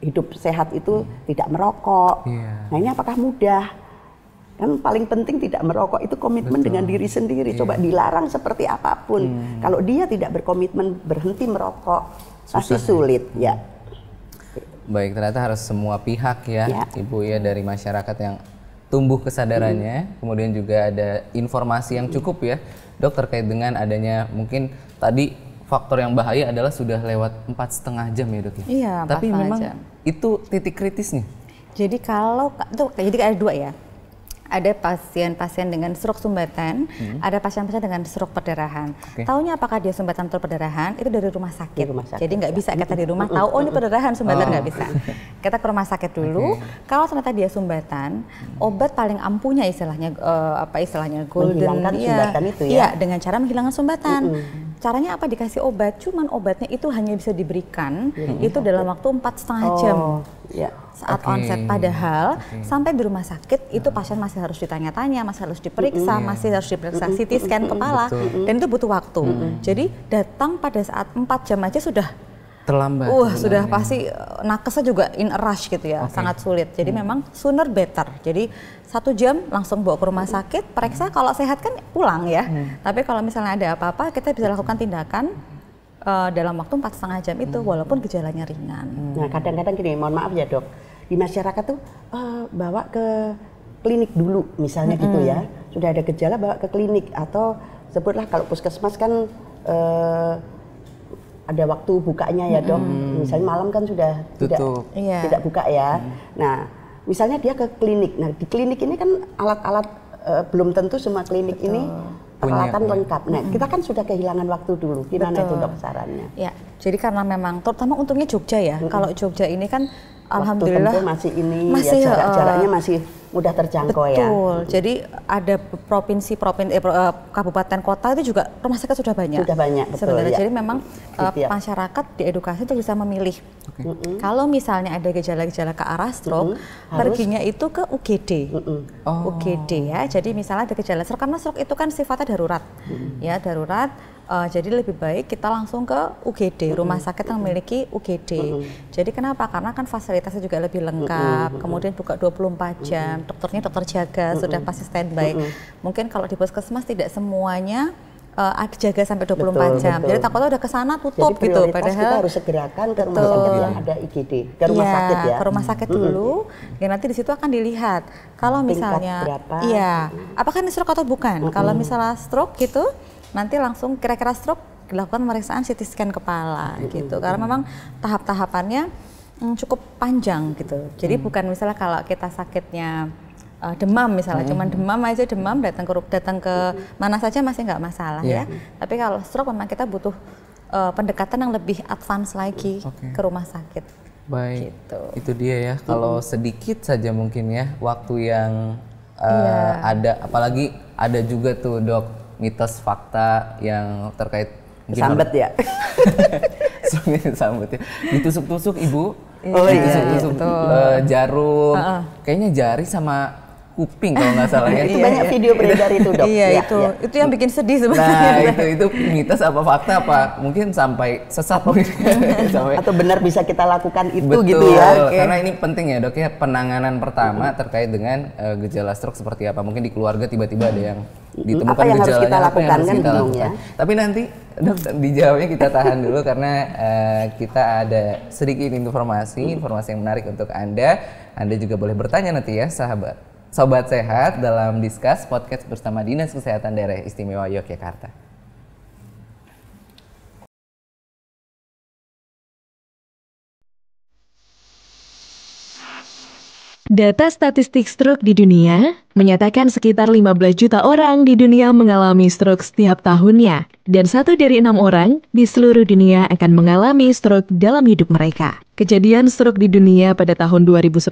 hidup sehat itu tidak merokok. Nah ini apakah mudah? Kan paling penting tidak merokok itu komitmen dengan diri sendiri. Coba dilarang seperti apapun, kalau dia tidak berkomitmen berhenti merokok pasti sulit ya. Baik, ternyata harus semua pihak ya, Ibu ya, dari masyarakat yang tumbuh kesadarannya, kemudian juga ada informasi yang cukup ya Dok terkait dengan adanya mungkin tadi faktor yang bahaya adalah sudah lewat 4,5 jam ya Dok ya? Iya, tapi memang itu titik kritisnya. Jadi kalau, jadi ada dua ya. ada pasien-pasien dengan stroke sumbatan, ada pasien-pasien dengan stroke perdarahan. Taunya apakah dia sumbatan atau perdarahan itu dari rumah sakit. Jadi nggak bisa kita di rumah tahu oh ini perdarahan sumbatan, nggak bisa. Kita ke rumah sakit dulu. Kalau ternyata dia sumbatan, obat paling ampuhnya istilahnya golden sumbatan itu ya. Iya, dengan cara menghilangkan sumbatan. Caranya apa? Dikasih obat, cuman obatnya itu hanya bisa diberikan itu dalam waktu 4,5 jam. Saat onset, padahal sampai di rumah sakit itu pasien masih harus ditanya-tanya, masih harus diperiksa, masih harus diperiksa CT scan kepala, dan itu butuh waktu. Jadi datang pada saat 4 jam aja sudah terlambat. Sudah pasti nakesnya juga in a rush gitu ya, sangat sulit. Jadi memang sooner better. Jadi 1 jam langsung bawa ke rumah sakit, periksa, kalau sehat kan pulang ya. Tapi kalau misalnya ada apa-apa, kita bisa lakukan tindakan dalam waktu 4,5 jam itu, walaupun gejalanya ringan. Nah kadang-kadang gini, mohon maaf ya dok, di masyarakat tuh bawa ke klinik dulu misalnya gitu ya, sudah ada gejala bawa ke klinik, atau sebutlah kalau puskesmas kan ada waktu bukanya ya dok, misalnya malam kan sudah tidak buka ya. Nah misalnya dia ke klinik, nah di klinik ini kan alat-alat belum tentu semua klinik ini peralatan lengkap. Nah, kita kan sudah kehilangan waktu dulu. Gimana itu dok sarannya? Ya, jadi karena memang terutama untungnya Jogja ya. Kalau Jogja ini kan alhamdulillah masih ya, jaraknya masih mudah terjangkau ya. Betul. Jadi ada kabupaten kota itu juga rumah sakit sudah banyak. Sudah banyak, betul. Sebenarnya Ya. jadi memang masyarakat diedukasi untuk bisa memilih. Kalau misalnya ada gejala-gejala ke arah stroke, perginya itu ke UGD. UGD ya. Jadi misalnya ada gejala stroke, karena stroke itu kan sifatnya darurat. Ya, darurat. Jadi lebih baik kita langsung ke UGD, rumah sakit yang memiliki UGD. Jadi kenapa? Karena kan fasilitasnya juga lebih lengkap, kemudian buka 24 jam, dokternya dokter jaga, sudah pasti standby. Mungkin kalau di puskesmas tidak semuanya ada jaga sampai 24 jam. Jadi takutnya udah ke sana tutup gitu. Padahal kita harus segerakan ke rumah sakit yang ada IGD, ke rumah sakit ya. Ke rumah sakit dulu. Ya nanti di situ akan dilihat kalau misalnya apakah ini stroke atau bukan. Kalau misalnya stroke gitu, nanti langsung kira-kira stroke dilakukan pemeriksaan CT scan kepala gitu. Karena memang tahap-tahapannya cukup panjang gitu. Jadi bukan misalnya kalau kita sakitnya demam misalnya, cuman demam datang ke mana saja masih nggak masalah ya. Tapi kalau stroke memang kita butuh pendekatan yang lebih advance lagi ke rumah sakit. Baik, gitu. Itu dia ya. Kalau sedikit saja mungkin ya waktu yang ada, apalagi ada juga tuh dok mitos fakta yang terkait sambet ya. Sambet ya. Ditusuk-tusuk ibu. Ditusuk-tusuk jarum. Kayaknya jari sama kuping kalau nggak salah ya. Itu banyak video beredar itu dok. Itu yang bikin sedih sebenarnya. Nah itu mitos apa fakta apa mungkin sampai sesat atau benar bisa kita lakukan itu. Betul, gitu ya. Karena ini penting ya dok ya, penanganan pertama terkait dengan gejala stroke seperti apa. Mungkin di keluarga tiba-tiba ada yang ditemukan apa yang harus kita gejalanya, apa yang harus kita lakukan. Ya? Tapi nanti dok dijawabnya kita tahan dulu karena kita ada sedikit informasi yang menarik untuk Anda. Anda juga boleh bertanya nanti ya Sobat Sehat dalam Discuss Podcast bersama Dinas Kesehatan Daerah Istimewa Yogyakarta. Data statistik stroke di dunia menyatakan sekitar 15 juta orang di dunia mengalami stroke setiap tahunnya, dan 1 dari 6 orang di seluruh dunia akan mengalami stroke dalam hidup mereka. Kejadian stroke di dunia pada tahun 2010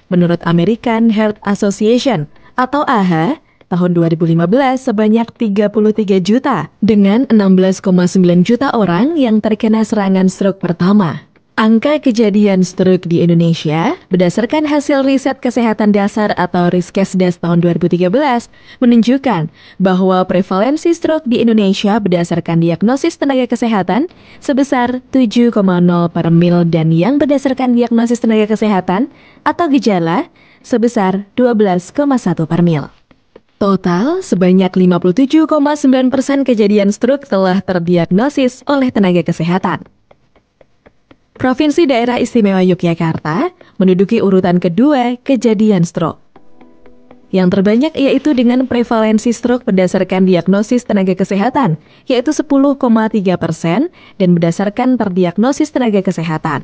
menurut American Heart Association atau AHA tahun 2015 sebanyak 33 juta dengan 16,9 juta orang yang terkena serangan stroke pertama. Angka kejadian stroke di Indonesia berdasarkan hasil riset kesehatan dasar atau Riskesdas tahun 2013 menunjukkan bahwa prevalensi stroke di Indonesia berdasarkan diagnosis tenaga kesehatan sebesar 7,0 per mil dan yang berdasarkan diagnosis tenaga kesehatan atau gejala sebesar 12,1 per mil. Total, sebanyak 57,9% kejadian stroke telah terdiagnosis oleh tenaga kesehatan. Provinsi Daerah Istimewa Yogyakarta menduduki urutan kedua kejadian stroke. Yang terbanyak yaitu dengan prevalensi stroke berdasarkan diagnosis tenaga kesehatan, yaitu 10,3% dan berdasarkan terdiagnosis tenaga kesehatan.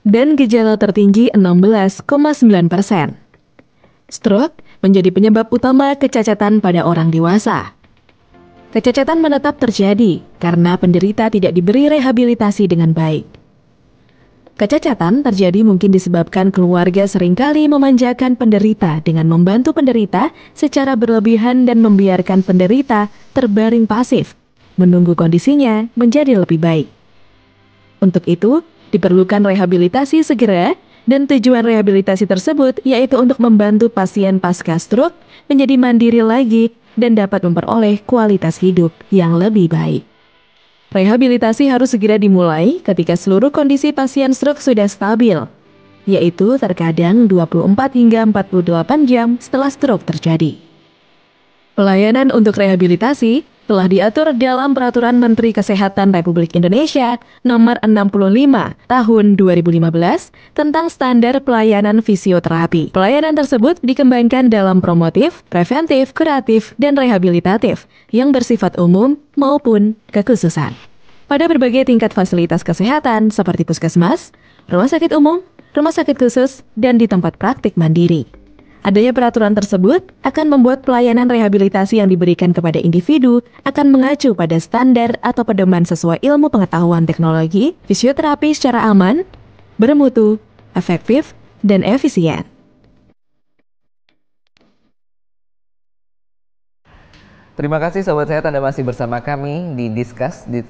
Dan gejala tertinggi 16,9%. Stroke menjadi penyebab utama kecacatan pada orang dewasa. Kecacatan menetap terjadi karena penderita tidak diberi rehabilitasi dengan baik. Kecacatan terjadi mungkin disebabkan keluarga seringkali memanjakan penderita dengan membantu penderita secara berlebihan dan membiarkan penderita terbaring pasif, menunggu kondisinya menjadi lebih baik. Untuk itu, diperlukan rehabilitasi segera, dan tujuan rehabilitasi tersebut yaitu untuk membantu pasien pasca stroke menjadi mandiri lagi dan dapat memperoleh kualitas hidup yang lebih baik. Rehabilitasi harus segera dimulai ketika seluruh kondisi pasien stroke sudah stabil, yaitu terkadang 24 hingga 48 jam setelah stroke terjadi. Pelayanan untuk rehabilitasi telah diatur dalam Peraturan Menteri Kesehatan Republik Indonesia Nomor 65 Tahun 2015 tentang Standar Pelayanan Fisioterapi. Pelayanan tersebut dikembangkan dalam promotif, preventif, kuratif, dan rehabilitatif yang bersifat umum maupun kekhususan. Pada berbagai tingkat fasilitas kesehatan seperti puskesmas, rumah sakit umum, rumah sakit khusus, dan di tempat praktik mandiri. Adanya peraturan tersebut akan membuat pelayanan rehabilitasi yang diberikan kepada individu akan mengacu pada standar atau pedoman sesuai ilmu pengetahuan teknologi, fisioterapi secara aman, bermutu, efektif, dan efisien. Terima kasih Sobat Sehat, Anda masih bersama kami di Discuss, di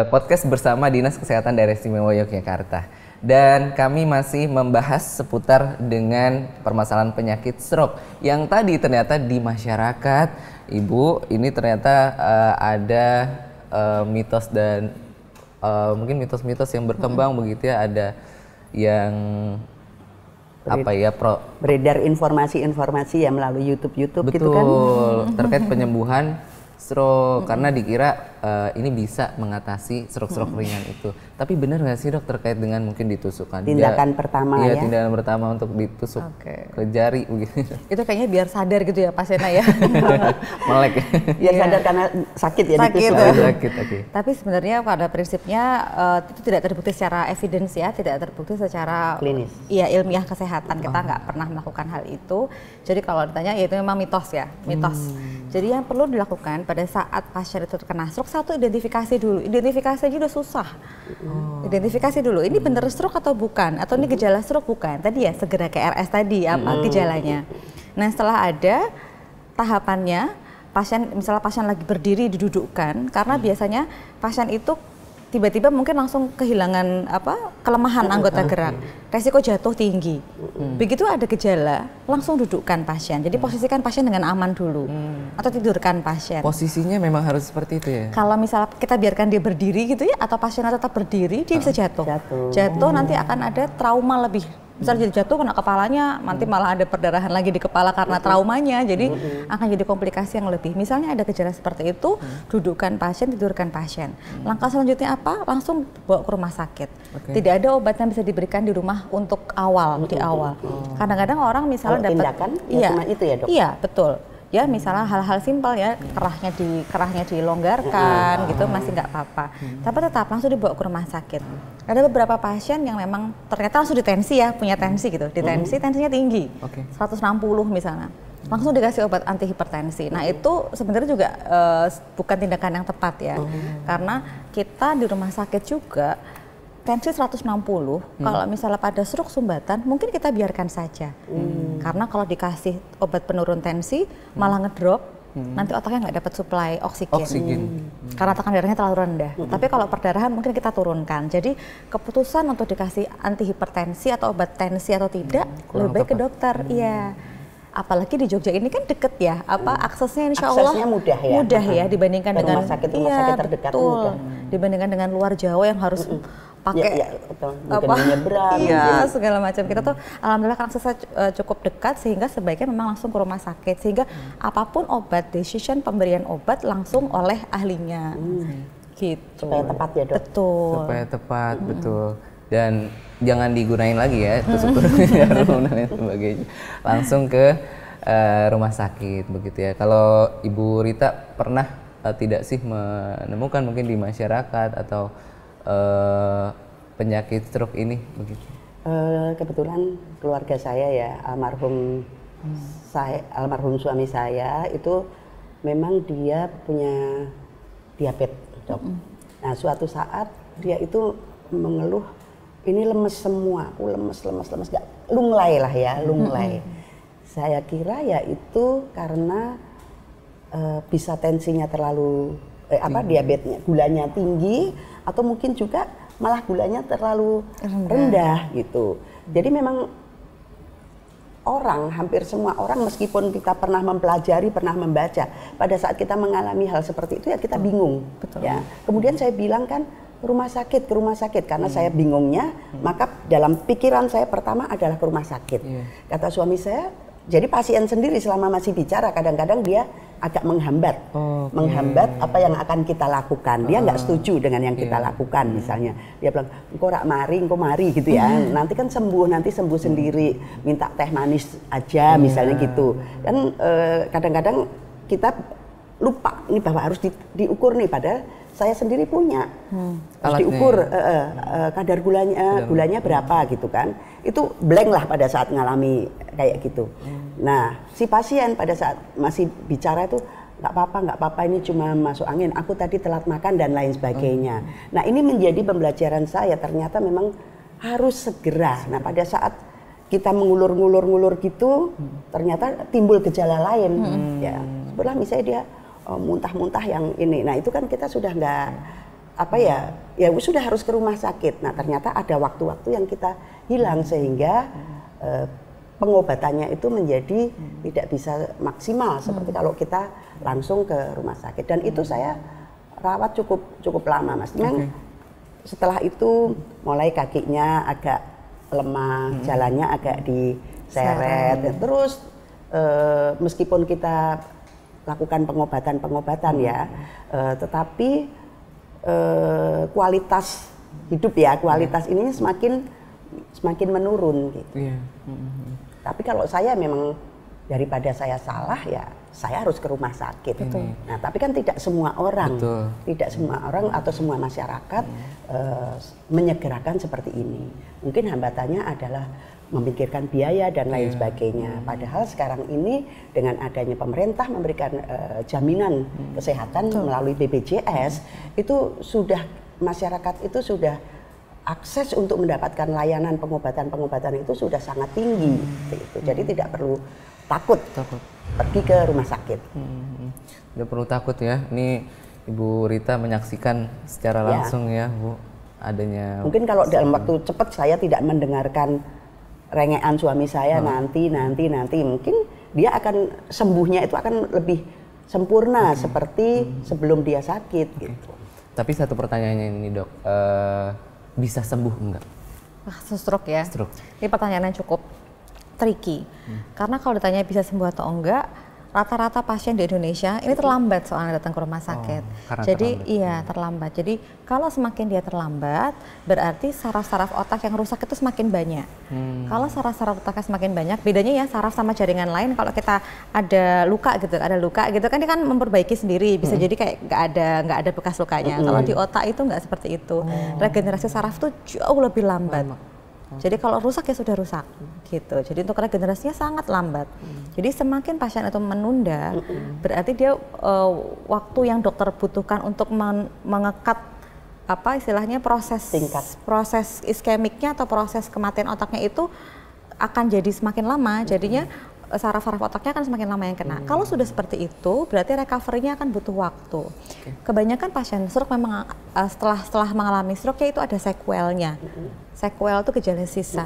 podcast bersama Dinas Kesehatan Daerah Istimewa Yogyakarta. Dan kami masih membahas seputar dengan permasalahan penyakit stroke yang tadi ternyata di masyarakat, Ibu, ini ternyata ada mitos dan mungkin mitos-mitos yang berkembang begitu ya, ada yang beredar informasi-informasi ya melalui YouTube gitu kan. Betul, terkait penyembuhan stroke karena dikira ini bisa mengatasi stroke ringan itu. Tapi benar nggak sih Dok terkait dengan mungkin ditusukkan tindakan pertama ya? Tindakan pertama untuk ditusuk ke jari begitu. Itu kayaknya biar sadar gitu ya pasiennya ya. Melek. Biar sadar karena sakit ya ditusuk. Sakit, oke. Tapi sebenarnya pada prinsipnya itu tidak terbukti secara evidence ya, tidak terbukti secara klinis. Iya, ilmiah kesehatan. Kita nggak pernah melakukan hal itu. Jadi kalau ditanya ya itu memang mitos ya, mitos. Jadi yang perlu dilakukan pada saat pasien itu terkena stroke, satu identifikasi dulu. Identifikasi aja udah susah. Identifikasi dulu, ini bener stroke atau bukan? Atau ini gejala stroke bukan? Tadi ya segera ke RS tadi, apa gejalanya. Nah setelah ada tahapannya, misalnya pasien lagi berdiri didudukkan, karena biasanya pasien itu tiba-tiba mungkin langsung kehilangan kelemahan anggota gerak, resiko jatuh tinggi. Begitu ada gejala, langsung dudukkan pasien. Jadi posisikan pasien dengan aman dulu, atau tidurkan pasien. Posisinya memang harus seperti itu ya? Kalau misalnya kita biarkan dia berdiri gitu ya, atau pasiennya tetap berdiri, dia bisa jatuh. Jatuh nanti akan ada trauma lebih. Misalnya jadi jatuh kena kepalanya, nanti malah ada perdarahan lagi di kepala karena traumanya, jadi akan jadi komplikasi yang lebih. Misalnya ada gejala seperti itu, dudukkan pasien, tidurkan pasien. Langkah selanjutnya apa? Langsung bawa ke rumah sakit. Tidak ada obat yang bisa diberikan di rumah untuk di awal. Kadang-kadang orang misalnya dapat tindakan, cuma itu ya Dok? Iya, betul. Ya misalnya hal-hal simpel ya, kerahnya dilonggarkan gitu masih nggak apa-apa. Tapi tetap langsung dibawa ke rumah sakit. Ada beberapa pasien yang memang ternyata langsung ditensi ya, punya tensi gitu. Tensinya tinggi, 160 misalnya. Langsung dikasih obat anti hipertensi. Nah itu sebenarnya juga bukan tindakan yang tepat ya. Karena kita di rumah sakit juga tensi 160, kalau misalnya pada stroke sumbatan mungkin kita biarkan saja. Karena kalau dikasih obat penurun tensi malah ngedrop, nanti otaknya nggak dapat suplai oksigen. Karena tekanan darahnya terlalu rendah. Tapi kalau perdarahan mungkin kita turunkan. Jadi keputusan untuk dikasih anti hipertensi atau obat tensi atau tidak lebih baik ke dokter. Iya. Apalagi di Jogja ini kan deket ya, aksesnya insya Allah mudah ya dibandingkan dengan rumah sakit terdekat mudah. Dibandingkan dengan luar Jawa yang harus pakai nyebrang, segala macam. Kita tuh alhamdulillah kan aksesnya cukup dekat sehingga sebaiknya memang langsung ke rumah sakit, sehingga apapun obat, decision pemberian obat langsung oleh ahlinya. Gitu. Supaya tepat ya Dok. Betul. Supaya tepat, betul. Dan jangan digunain lagi ya tusuk jarum dan sebagainya. Langsung ke rumah sakit begitu ya. Kalau Ibu Rita pernah tidak sih menemukan mungkin di masyarakat atau penyakit stroke ini begitu? Kebetulan keluarga saya ya almarhum Almarhum suami saya itu memang dia punya diabetes, Dok. Nah, suatu saat dia itu mengeluh, ini lemes semua, aku lemes, gak, lunglai lah ya, lunglai. Saya kira ya itu karena bisa tensinya terlalu, diabetesnya, gulanya tinggi, atau mungkin juga malah gulanya terlalu rendah gitu. Jadi memang hampir semua orang meskipun kita pernah mempelajari, pernah membaca, pada saat kita mengalami hal seperti itu ya kita bingung. Betul. Ya. Kemudian saya bilang kan ke rumah sakit karena saya bingungnya, maka dalam pikiran saya pertama adalah ke rumah sakit. Kata suami saya, jadi pasien sendiri selama masih bicara kadang-kadang dia agak menghambat apa yang akan kita lakukan. Dia nggak setuju dengan yang kita lakukan misalnya. Dia bilang, engkau rak mari, engkau mari gitu ya. Nanti kan nanti sembuh sendiri. Minta teh manis aja misalnya gitu. Dan kadang-kadang kita lupa ini bahwa harus diukur nih, padahal saya sendiri punya. Harus diukur kadar gulanya berapa gitu kan. Itu blank lah pada saat ngalami kayak gitu. Nah, si pasien pada saat masih bicara itu nggak apa-apa, ini cuma masuk angin, aku tadi telat makan dan lain sebagainya. Nah, ini menjadi pembelajaran saya, ternyata memang harus segera. Nah, pada saat kita mengulur-ngulur gitu, ternyata timbul gejala lain. Ya, setelah misalnya dia muntah-muntah yang ini. Nah, itu kan kita sudah nggak ya sudah harus ke rumah sakit. Nah, ternyata ada waktu-waktu yang kita hilang sehingga pengobatannya itu menjadi tidak bisa maksimal seperti kalau kita langsung ke rumah sakit. Dan itu saya rawat cukup lama, Mas. Memang setelah itu mulai kakinya agak lemah, jalannya agak diseret. Terus meskipun kita lakukan pengobatan ya, tetapi kualitas hidup ya, kualitas ini semakin menurun gitu. Tapi kalau saya memang daripada saya salah ya saya harus ke rumah sakit. Nah, tapi kan tidak semua orang, atau semua masyarakat menyegerakan seperti ini. Mungkin hambatannya adalah memikirkan biaya dan lain sebagainya. Padahal sekarang ini dengan adanya pemerintah memberikan jaminan kesehatan melalui BPJS, itu sudah masyarakat itu sudah akses untuk mendapatkan layanan pengobatan itu sudah sangat tinggi. Gitu. Jadi tidak perlu takut pergi ke rumah sakit. Tidak perlu takut ya. Ini Ibu Rita menyaksikan secara langsung ya, Bu, adanya. Mungkin kalau dalam waktu cepat saya tidak mendengarkan rengean suami saya nanti mungkin dia akan sembuhnya itu akan lebih sempurna seperti sebelum dia sakit gitu. Tapi satu pertanyaannya ini, Dok, bisa sembuh enggak? Stroke ya. Stroke. Ini pertanyaan yang cukup tricky. Karena kalau ditanya bisa sembuh atau enggak, rata-rata pasien di Indonesia ini terlambat soalnya datang ke rumah sakit. Jadi terlambat. Jadi kalau semakin dia terlambat, berarti saraf-saraf otak yang rusak itu semakin banyak. Kalau saraf-saraf otaknya semakin banyak, bedanya ya saraf sama jaringan lain. Kalau kita ada luka gitu kan dia kan memperbaiki sendiri. Bisa jadi kayak nggak ada bekas lukanya. Kalau di otak itu nggak seperti itu. Regenerasi saraf itu jauh lebih lambat. Jadi kalau rusak ya sudah rusak gitu. Jadi untuk regenerasinya sangat lambat. Jadi semakin pasien itu menunda, berarti dia waktu yang dokter butuhkan untuk mengekat istilahnya proses iskemiknya atau proses kematian otaknya itu akan jadi semakin lama. Jadinya saraf-saraf otaknya akan semakin lama yang kena. Kalau sudah seperti itu, berarti recovery-nya akan butuh waktu. Kebanyakan pasien stroke memang setelah mengalami stroke itu ada sequelnya. Sequel itu gejala sisa.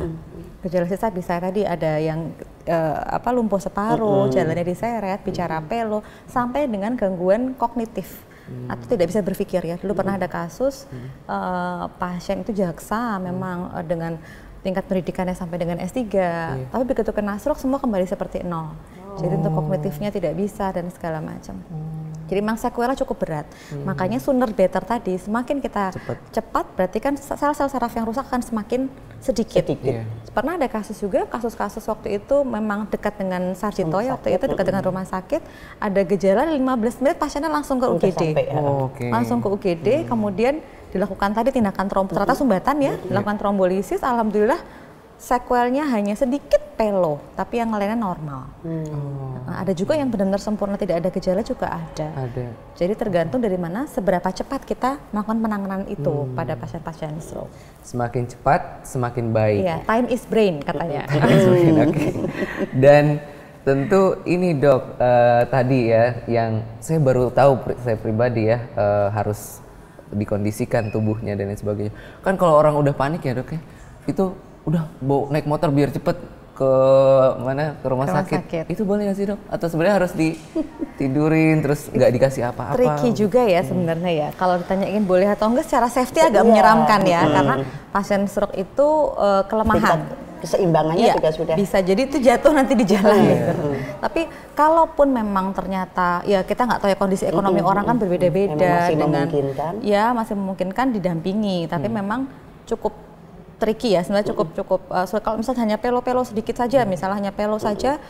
Gejala sisa bisa tadi ada yang lumpuh separuh, jalannya diseret, bicara pelo, sampai dengan gangguan kognitif atau tidak bisa berpikir ya. Dulu pernah ada kasus pasien itu jaksa memang dengan tingkat pendidikannya sampai dengan S3, tapi begitu kena stroke semua kembali seperti nol. Jadi untuk kognitifnya tidak bisa dan segala macam. Jadi memang sequelnya cukup berat. Makanya sooner better tadi, semakin kita cepat berarti kan sel-sel saraf yang rusak akan semakin sedikit. Pernah ada kasus kasus waktu itu memang dekat dengan Sarjito ya, waktu itu dekat dengan rumah sakit, ada gejala 15 menit pasiennya langsung ke UGD. Langsung ke UGD, kemudian dilakukan tadi tindakan ternyata sumbatan ya, dilakukan trombolisis, alhamdulillah sequelnya hanya sedikit pelo, tapi yang lainnya normal. Nah, ada juga yang benar-benar sempurna tidak ada gejala juga ada. Jadi tergantung dari mana seberapa cepat kita melakukan penanganan itu pada pasien-pasien stroke. Semakin cepat, semakin baik. Iya, time is brain katanya. Oke. Dan tentu ini dok, tadi ya yang saya baru tahu saya pribadi ya, harus dikondisikan tubuhnya dan lain sebagainya. Kan kalau orang udah panik ya dok ya, itu udah bawa naik motor biar cepet ke mana, ke rumah sakit. Itu boleh nggak sih dok? Atau sebenarnya harus ditidurin terus nggak dikasih apa-apa? Tricky juga ya sebenarnya ya. Kalau ditanyain boleh atau enggak secara safety agak menyeramkan ya, karena pasien stroke itu kelemahan. Keseimbangannya juga sudah bisa jadi itu jatuh nanti di jalan gitu. Tapi kalaupun memang ternyata ya kita nggak tahu ya kondisi ekonomi orang kan berbeda-beda dengan masih memungkinkan didampingi, tapi memang cukup tricky ya sebenarnya, cukup kalau misalnya hanya pelo-pelo sedikit saja, misalnya hanya pelo saja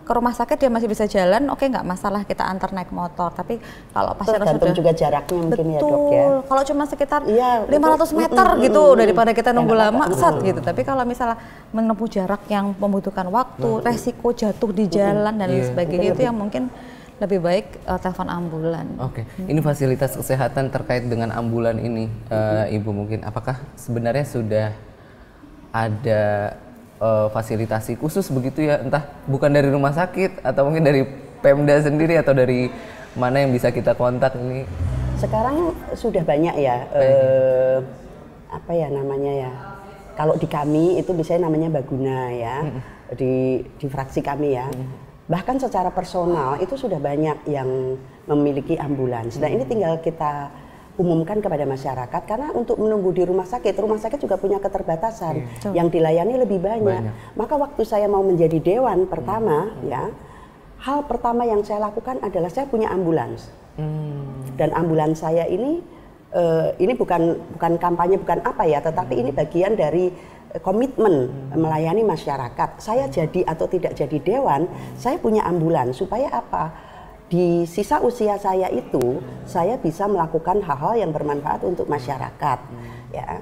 ke rumah sakit dia masih bisa jalan, oke nggak masalah kita antar naik motor. Tapi kalau pasien tergantung juga jaraknya mungkin ya dok ya. Kalau cuma sekitar 500 meter gitu daripada kita nunggu lama gitu. Tapi kalau misalnya menempuh jarak yang membutuhkan waktu, resiko jatuh di jalan dan lain sebagainya itu yang mungkin lebih baik telepon ambulan. Oke. Ini fasilitas kesehatan terkait dengan ambulan ini, Ibu mungkin apakah sebenarnya sudah ada fasilitasi khusus begitu ya, entah bukan dari rumah sakit atau mungkin dari Pemda sendiri atau dari mana yang bisa kita kontak ini? Sekarang sudah banyak ya, apa ya namanya ya, kalau di kami itu biasanya namanya Baguna ya, di fraksi kami ya. Bahkan secara personal itu sudah banyak yang memiliki ambulans. Nah ini tinggal kita umumkan kepada masyarakat, karena untuk menunggu di rumah sakit juga punya keterbatasan, yang dilayani lebih banyak. Maka waktu saya mau menjadi dewan pertama ya, hal pertama yang saya lakukan adalah saya punya ambulans. Dan ambulans saya ini bukan kampanye, bukan apa ya, tetapi ini bagian dari komitmen melayani masyarakat. Saya jadi atau tidak jadi dewan, saya punya ambulans supaya apa? Di sisa usia saya itu, saya bisa melakukan hal-hal yang bermanfaat untuk masyarakat. Ya,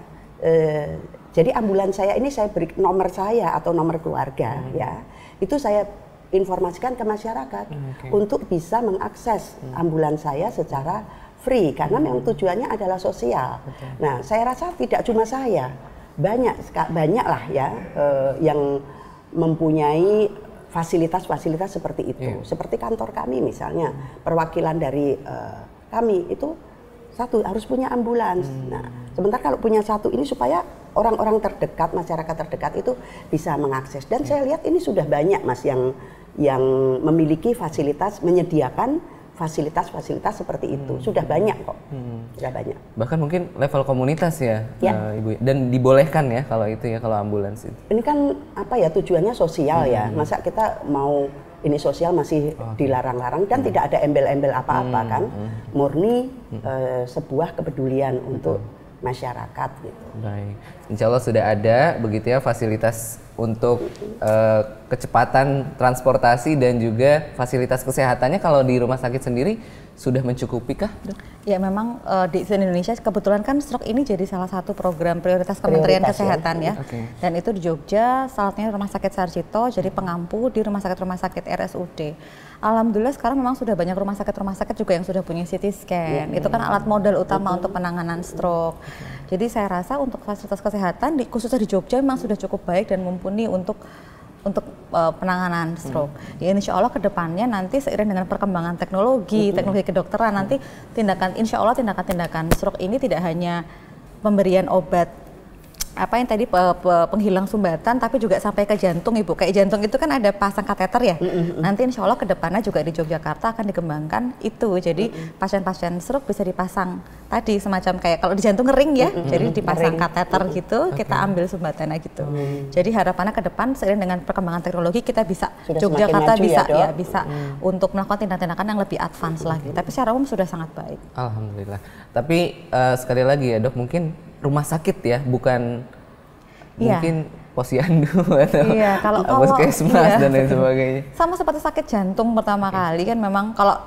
jadi ambulans saya ini saya beri nomor saya atau nomor keluarga, ya, itu saya informasikan ke masyarakat untuk bisa mengakses ambulans saya secara free, karena memang tujuannya adalah sosial. Nah, saya rasa tidak cuma saya, banyak lah ya yang mempunyai fasilitas-fasilitas seperti itu. Seperti kantor kami misalnya, perwakilan dari kami itu satu harus punya ambulans. Nah, sebentar kalau punya satu ini supaya orang-orang terdekat, masyarakat terdekat itu bisa mengakses. Dan saya lihat ini sudah banyak Mas yang memiliki fasilitas, menyediakan fasilitas-fasilitas seperti itu. Sudah banyak kok. Sudah banyak. Bahkan mungkin level komunitas ya, Ibu. Dan dibolehkan ya kalau itu ya, kalau ambulans itu. Ini kan apa ya, tujuannya sosial ya. Masa kita mau ini sosial masih dilarang-larang dan tidak ada embel-embel apa-apa kan. Murni sebuah kepedulian untuk masyarakat gitu. Baik. Insya Allah sudah ada begitu ya fasilitas untuk kecepatan transportasi dan juga fasilitas kesehatannya. Kalau di rumah sakit sendiri sudah mencukupi kah? Ya memang di Indonesia kebetulan kan stroke ini jadi salah satu program prioritas Kementerian Kesehatan ya. Dan itu di Jogja, salah satunya Rumah Sakit Sarjito jadi pengampu di rumah sakit RSUD. Alhamdulillah sekarang memang sudah banyak rumah sakit juga yang sudah punya CT scan. Itu kan alat modal utama untuk penanganan stroke. Jadi saya rasa untuk fasilitas kesehatan khususnya di Jogja memang sudah cukup baik dan mumpuni untuk penanganan stroke. Ya insya Allah kedepannya nanti seiring dengan perkembangan teknologi kedokteran nanti insya Allah tindakan stroke ini tidak hanya pemberian obat apa yang tadi penghilang sumbatan, tapi juga sampai ke jantung Ibu. Kayak jantung itu kan ada pasang kateter ya. Nanti insya Allah kedepannya juga di Yogyakarta akan dikembangkan itu. Jadi pasien-pasien stroke bisa dipasang tadi semacam kayak kalau di jantung ngering ya. Jadi dipasang kateter gitu, kita ambil sumbatannya gitu. Jadi harapannya ke depan seiring dengan perkembangan teknologi kita bisa Yogyakarta bisa bisa untuk melakukan tindakan-tindakan yang lebih advance lagi. Tapi secara umum sudah sangat baik. Alhamdulillah. Tapi sekali lagi ya Dok, mungkin rumah sakit ya, bukan mungkin posyandu atau kalau puskesmas dan lain sebagainya. Sama seperti sakit jantung pertama kali kan memang kalau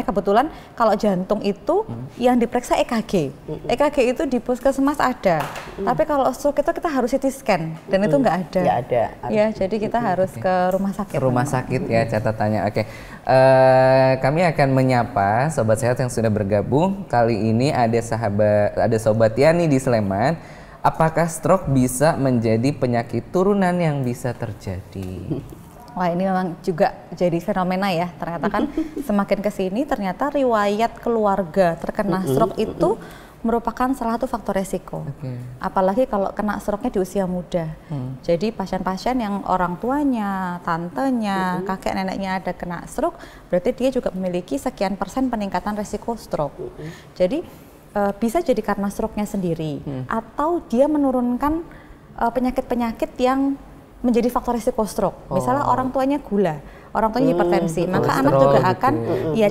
kebetulan kalau jantung itu yang diperiksa EKG. EKG itu di puskesmas ada. Tapi kalau stroke itu kita harus CT scan dan itu nggak ada. Nggak ada. Ya, jadi kita harus ke rumah sakit. Rumah sakit ya catatannya. Oke. Kami akan menyapa sobat sehat yang sudah bergabung. Kali ini ada sobat Yani di Sleman. Apakah stroke bisa menjadi penyakit turunan yang bisa terjadi? Wah, ini memang juga jadi fenomena ya. Ternyata kan semakin kesini ternyata riwayat keluarga terkena stroke itu merupakan salah satu faktor resiko. Apalagi kalau kena stroke-nya di usia muda. Jadi pasien-pasien yang orang tuanya, tantenya, kakek neneknya ada kena stroke, berarti dia juga memiliki sekian persen peningkatan resiko stroke. Jadi bisa jadi karena stroke-nya sendiri atau dia menurunkan penyakit-penyakit yang menjadi faktor risiko stroke. Misalnya orang tuanya gula, orang tuanya hipertensi, maka anak juga akan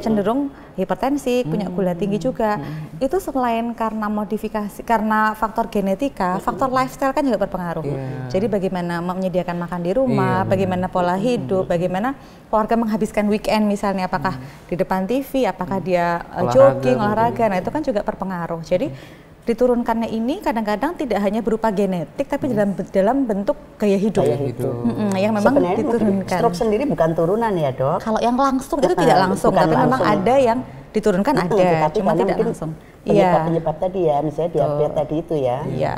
cenderung hipertensi, punya gula tinggi juga. Itu selain karena modifikasi, karena faktor genetika, faktor lifestyle kan juga berpengaruh. Jadi bagaimana menyediakan makan di rumah, bagaimana pola hidup, bagaimana keluarga menghabiskan weekend misalnya, apakah di depan TV, apakah dia jogging, olahraga, nah itu kan juga berpengaruh. Jadi diturunkannya ini kadang-kadang tidak hanya berupa genetik, tapi dalam bentuk gaya hidup. Yang memang sebenarnya diturunkan. Stroke sendiri bukan turunan ya, Dok? Kalau yang langsung itu tidak langsung, tapi memang ada yang diturunkan ada, cuma tidak langsung. Penyebab tadi ya, misalnya diabetes tadi itu ya. Iya.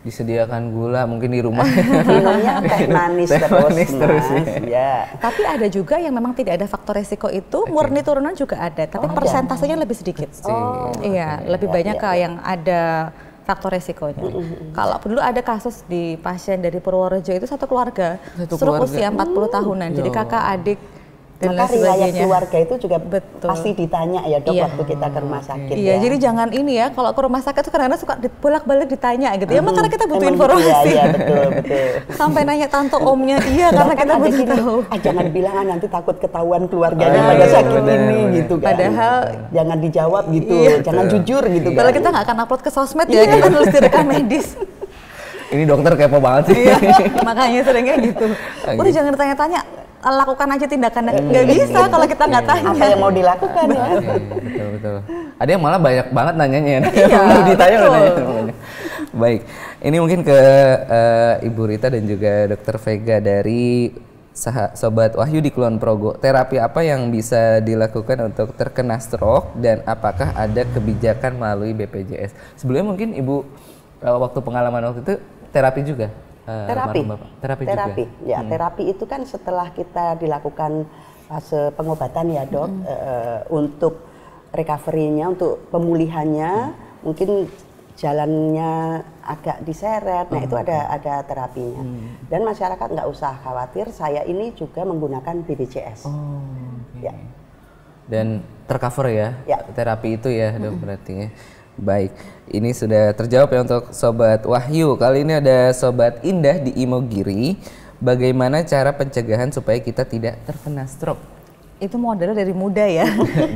Disediakan gula mungkin di rumah. Minumnya teh manis terus. Ya. Tapi ada juga yang memang tidak ada faktor resiko itu, murni turunan juga ada, tapi persentasenya lebih sedikit. Lebih banyak ke yang ada faktor resikonya. Kalau dulu ada kasus di pasien dari Purworejo itu satu keluarga, stroke usia 40 tahunan, jadi kakak, adik, dan maka riwayat keluarga itu juga pasti ditanya ya, Dok, waktu kita ke rumah sakit. Jadi jangan ini ya, kalau ke rumah sakit itu kadang-kadang suka bolak-balik ditanya gitu ya, makanya kita butuh informasi. Iya, betul. Sampai nanya tante omnya, karena kita butuh tahu. Jangan bilang nanti takut ketahuan keluarganya pada sakit ini gitu kan. Padahal jangan dijawab gitu, jangan jujur gitu kan. Kalau kita nggak akan upload ke sosmed ya, kita nulis di rekam medis. Ini dokter kepo banget sih. Makanya seringnya gitu. Udah jangan ditanya-tanya, lakukan aja tindakan. Nggak bisa kalau kita nggak tanya. Apa yang mau dilakukan ya? Betul. Ada yang malah banyak banget nanyanya. Ditanya nanya. Baik, ini mungkin ke Ibu Rita dan juga Dokter Vega dari Sobat Wahyu di Kulon Progo. Terapi apa yang bisa dilakukan untuk terkena stroke dan apakah ada kebijakan melalui BPJS? Sebelumnya mungkin Ibu waktu pengalaman waktu itu terapi juga? Terapi juga? Ya, terapi itu kan setelah kita dilakukan fase pengobatan ya, Dok, untuk recovery-nya, untuk pemulihannya, mungkin jalannya agak diseret, nah itu ada terapinya. Dan masyarakat nggak usah khawatir, saya ini juga menggunakan BPJS. Ya. Dan tercover ya, terapi itu ya, Dok, berarti ya. Baik, ini sudah terjawab ya untuk Sobat Wahyu. Kali ini ada Sobat Indah di Imogiri. Bagaimana cara pencegahan supaya kita tidak terkena stroke? Itu modelnya dari muda ya.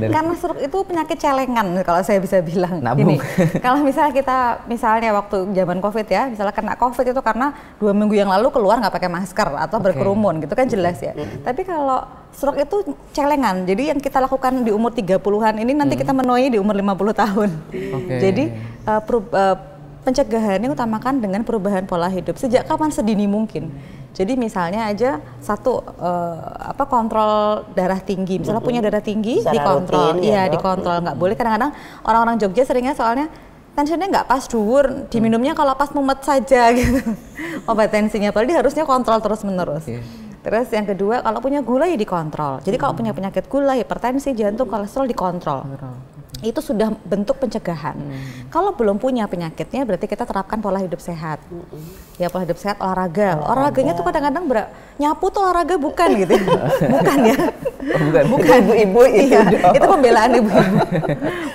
Karena stroke itu penyakit celengan kalau saya bisa bilang. Nabung. Kalau misalnya waktu zaman COVID ya, misalnya kena COVID itu karena 2 minggu yang lalu keluar nggak pakai masker atau berkerumun gitu kan jelas ya. Tapi kalau stroke itu celengan, jadi yang kita lakukan di umur 30-an ini nanti kita menuai di umur 50 tahun. Jadi pencegahannya utamakan dengan perubahan pola hidup. Sejak kapan sedini mungkin. Jadi misalnya aja kontrol darah tinggi, misalnya punya darah tinggi dikontrol, dikontrol, nggak boleh. Kadang-kadang orang-orang Jogja seringnya soalnya tensinya nggak pas dhuwur, diminumnya kalau pas mumet saja gitu, obat tensinya, padahal dia harusnya kontrol terus-menerus. Terus yang kedua, kalau punya gula ya dikontrol. Jadi kalau punya penyakit gula, hipertensi, jantung, kolesterol dikontrol. Itu sudah bentuk pencegahan. Kalau belum punya penyakitnya, berarti kita terapkan pola hidup sehat. Ya pola hidup sehat, olahraga. Olahraganya tuh kadang-kadang nyapu tuh olahraga bukan gitu. Bukan ya? Bukan ibu-ibu itu. Itu pembelaan ibu-ibu.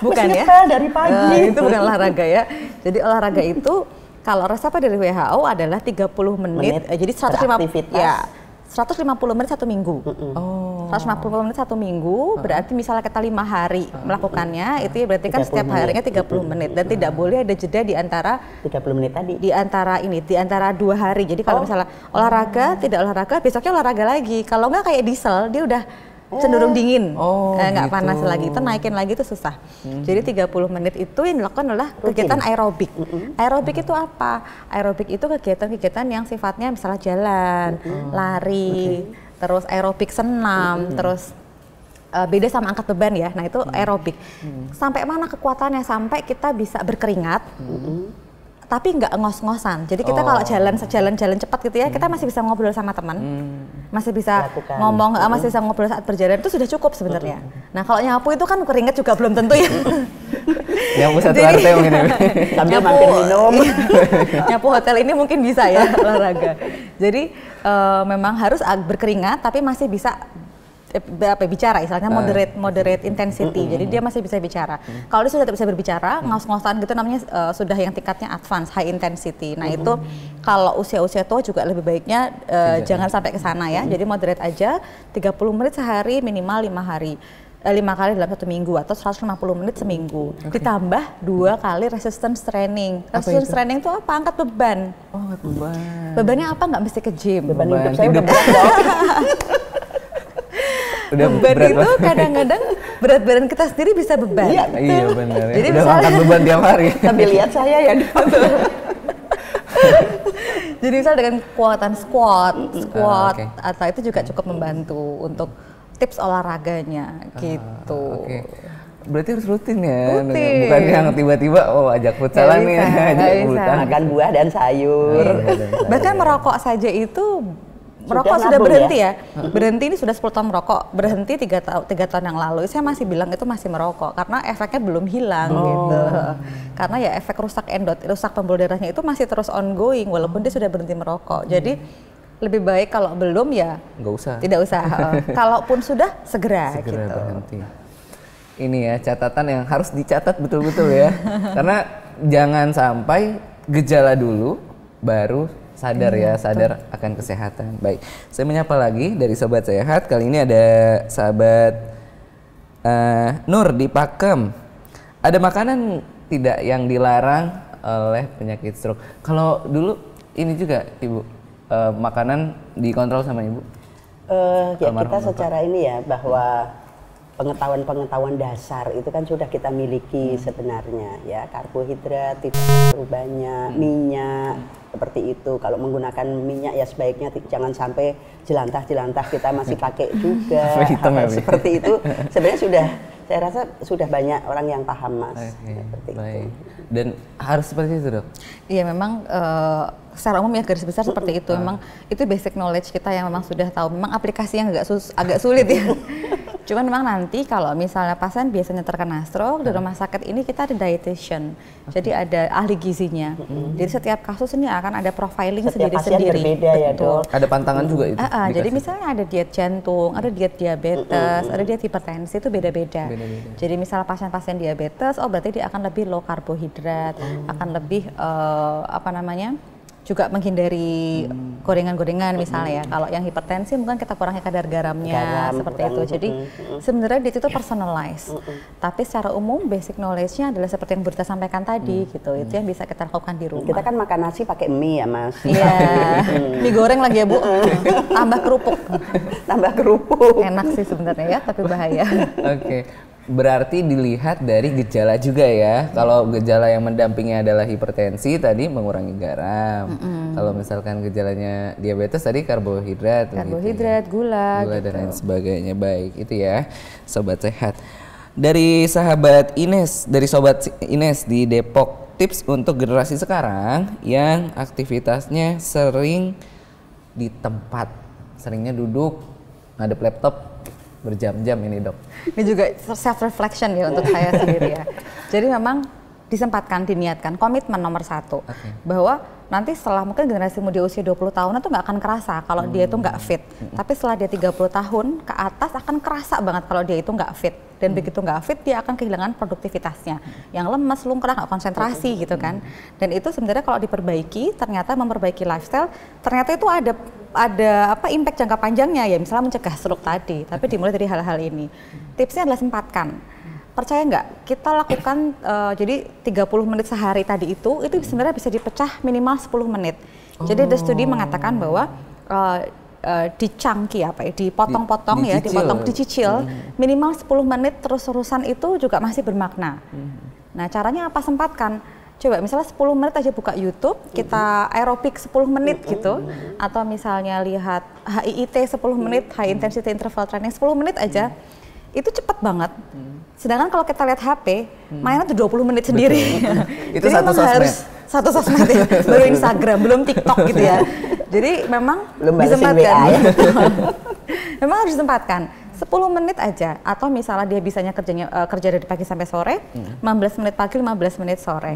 Bukan ya? Dari pagi. Itu bukan olahraga ya. Jadi olahraga itu kalau resepnya dari WHO adalah 30 menit. Jadi 150 ya. 150 menit 1 minggu. 150 menit 1 minggu, berarti misalnya kita 5 hari melakukannya, itu berarti kan setiap harinya 30 menit dan tidak boleh ada jeda di antara 30 menit tadi. Di antara 2 hari. Jadi kalau misalnya olahraga, tidak olahraga, besoknya olahraga lagi. Kalau nggak kayak diesel, dia udah cenderung dingin, nggak panas lagi, itu naikin lagi itu susah. Jadi 30 menit itu yang dilakukan adalah kegiatan aerobik. Aerobik itu apa? Aerobik itu kegiatan-kegiatan yang sifatnya misalnya jalan, lari, terus aerobik senam, terus beda sama angkat beban ya. Nah itu aerobik. Sampai mana kekuatannya? Sampai kita bisa berkeringat. Tapi nggak ngos-ngosan. Jadi kita kalau jalan cepat gitu ya, kita masih bisa ngobrol sama teman, masih bisa ngomong, masih bisa ngobrol saat berjalan, itu sudah cukup sebenarnya. Nah kalau nyapu itu kan keringet juga belum tentu ya. Nyapu satu RT mungkin ya. Sambil mampir minum. Nyapu hotel ini mungkin bisa ya olahraga. Jadi memang harus berkeringat, tapi masih bisa bicara, istilahnya moderate intensity. Jadi dia masih bisa bicara. Kalau dia sudah tidak bisa berbicara, ngos-ngosan gitu namanya sudah yang tingkatnya advance, high intensity. Nah itu kalau usia-usia tua juga lebih baiknya jangan sampai ke sana ya. Jadi moderate aja, 30 menit sehari minimal 5 hari. 5 kali dalam 1 minggu atau 150 menit seminggu. Ditambah 2 kali resistance training. Resistance training itu apa? Angkat beban. Angkat beban. Bebannya apa? Nggak mesti ke gym. Beban hidup saya udah berat dong. Beban itu kadang-kadang berat badan kita sendiri bisa beban. Iya benar. Jadi udah misalnya angkat beban tiap hari. Sambil lihat saya ya. Jadi misal dengan kekuatan squat atau itu juga cukup membantu untuk tips olahraganya gitu. Berarti harus rutin ya, rutin. Bukan yang tiba-tiba ajak futsalan nih, ajak futsal. Makan buah dan sayur. Bahkan merokok saja itu sudah berhenti ya. Berhenti ini sudah 10 tahun merokok, berhenti 3 tahun yang lalu. Saya masih bilang itu masih merokok karena efeknya belum hilang gitu. Karena ya efek rusak pembuluh darahnya itu masih terus ongoing walaupun dia sudah berhenti merokok. Jadi lebih baik kalau belum ya nggak usah. Tidak usah. Kalaupun sudah segera gitu. Berhenti. Ini ya catatan yang harus dicatat betul-betul ya. Karena jangan sampai gejala dulu baru sadar sadar akan kesehatan. Baik, saya menyapa lagi dari Sobat Sehat. Kali ini ada sahabat Nur di Pakem. Ada makanan tidak yang dilarang oleh penyakit stroke? Kalau dulu ini juga Ibu, makanan dikontrol sama Ibu? Ya kita secara ini ya bahwa pengetahuan dasar itu kan sudah kita miliki sebenarnya ya, karbohidrat tidak terlalu banyak, minyak seperti itu. Kalau menggunakan minyak ya sebaiknya jangan sampai jelantah kita masih pakai juga. Seperti itu sebenarnya saya rasa sudah banyak orang yang paham Mas. Seperti itu. Dan harus seperti itu Dok? Iya memang secara umum ya garis besar seperti itu. Memang itu basic knowledge kita yang memang sudah tahu. Memang aplikasinya agak sulit ya. Cuman memang nanti kalau misalnya pasien biasanya terkena stroke di rumah sakit ini kita ada dietitian, jadi ada ahli gizinya. Jadi setiap kasus ini akan ada profiling sendiri-sendiri. Berbeda ya Dok. Ada pantangan juga itu. Jadi misalnya ada diet jantung, ada diet diabetes, ada diet hipertensi, itu beda-beda. Jadi misalnya pasien-pasien diabetes, berarti dia akan lebih low karbohidrat, akan lebih juga menghindari gorengan-gorengan misalnya ya. Kalau yang hipertensi mungkin kita kurangi kadar garamnya seperti itu. Jadi sebenarnya itu personalized. Tapi secara umum basic knowledge-nya adalah seperti yang Burta sampaikan tadi gitu. Itu yang bisa kita lakukan di rumah. Kita kan makan nasi pakai mie ya Mas. Iya. Mie goreng lagi ya Bu. Tambah kerupuk. Tambah kerupuk. Enak sih sebenarnya ya, tapi bahaya. Oke. Berarti dilihat dari gejala juga ya. Kalau gejala yang mendampingi adalah hipertensi tadi mengurangi garam. Kalau misalkan gejalanya diabetes tadi karbohidrat, gula dan lain sebagainya. Baik, itu ya Sobat Sehat. Dari sahabat Ines, dari Sobat Ines di Depok, tips untuk generasi sekarang yang aktivitasnya sering di tempat, seringnya duduk, ngadep laptop berjam-jam ini Dok. Ini juga self reflection ya untuk saya sendiri ya. Jadi memang disempatkan, diniatkan, komitmen nomor satu. Bahwa nanti setelah mungkin generasi muda usia 20 tahun itu nggak akan kerasa kalau dia itu nggak fit. Tapi setelah dia 30 tahun ke atas akan kerasa banget kalau dia itu nggak fit. Dan begitu nggak fit dia akan kehilangan produktivitasnya. Yang lemas, lungkrah, nggak konsentrasi gitu kan. Dan itu sebenarnya kalau diperbaiki, ternyata memperbaiki lifestyle, ternyata itu ada impact jangka panjangnya ya, misalnya mencegah stroke tadi. Tapi dimulai dari hal-hal ini. Tipsnya adalah sempatkan. Percaya nggak, kita lakukan jadi 30 menit sehari tadi itu sebenarnya bisa dipecah minimal 10 menit. Jadi ada studi mengatakan bahwa dicangki dipotong-potong ya, dicicil minimal 10 menit terus-terusan itu juga masih bermakna. Nah caranya apa? Sempatkan. Coba misalnya 10 menit aja buka YouTube, kita aerobik 10 menit gitu, atau misalnya lihat HIIT 10 menit, High Intensity Interval Training 10 menit aja, itu cepet banget. Sedangkan kalau kita lihat HP, mainnya tuh 20 menit sendiri. Itu satu sosmed. Satu sosmed ya, baru Instagram, belum TikTok gitu ya. Jadi memang belum disempatkan. WA ya. Memang harus disempatkan. 10 menit aja, atau misalnya dia bisanya kerja dari pagi sampai sore, 15 menit pagi, 15 menit sore.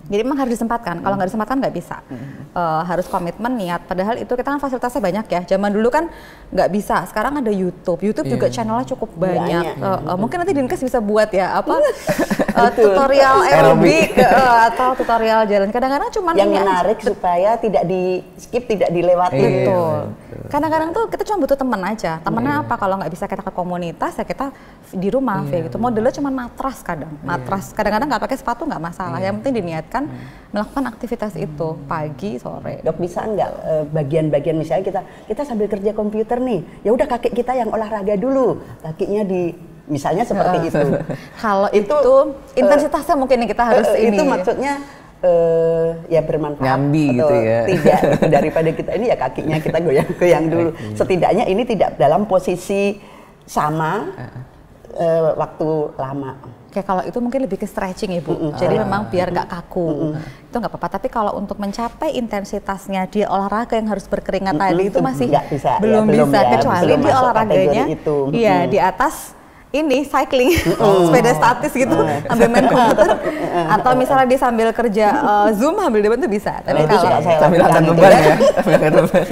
Jadi memang harus disempatkan, kalau nggak disempatkan nggak bisa. Harus komitmen, niat, padahal itu kita kan fasilitasnya banyak ya. Zaman dulu kan nggak bisa, sekarang ada YouTube juga channelnya cukup banyak. Mungkin nanti Dinkes bisa buat ya, tutorial aerobik atau tutorial jalan. Kadang-kadang cuma yang menarik supaya tidak di skip, tidak dilewati. Betul. Kadang-kadang tuh kita cuma butuh teman aja. Temennya apa? Kalau nggak bisa kita ke komunitas ya kita di rumah kayak gitu. Modelnya cuma matras matras. Kadang-kadang nggak pakai sepatu nggak masalah. Yang penting diniatkan melakukan aktivitas itu pagi, sore. Dok, bisa nggak bagian-bagian misalnya kita sambil kerja komputer nih, ya udah kaki kita yang olahraga dulu, kakinya di misalnya seperti itu. Kalau itu intensitasnya mungkin kita harus ini. Itu maksudnya ya bermanfaat. Nyambi gitu ya. Tidak, daripada kita ini ya kakinya kita goyang-goyang dulu. Setidaknya ini tidak dalam posisi sama waktu lama. Kayak kalau itu mungkin lebih ke stretching ya Bu, jadi memang biar nggak kaku, itu nggak apa-apa. Tapi kalau untuk mencapai intensitasnya dia olahraga yang harus berkeringat tadi itu masih belum bisa, kecuali dia olahraganya di atas ini cycling, sepeda statis gitu, sambil main komputer, atau misalnya dia sambil kerja Zoom sambil depan tuh bisa. Tapi kalau sambil angkat beban ya,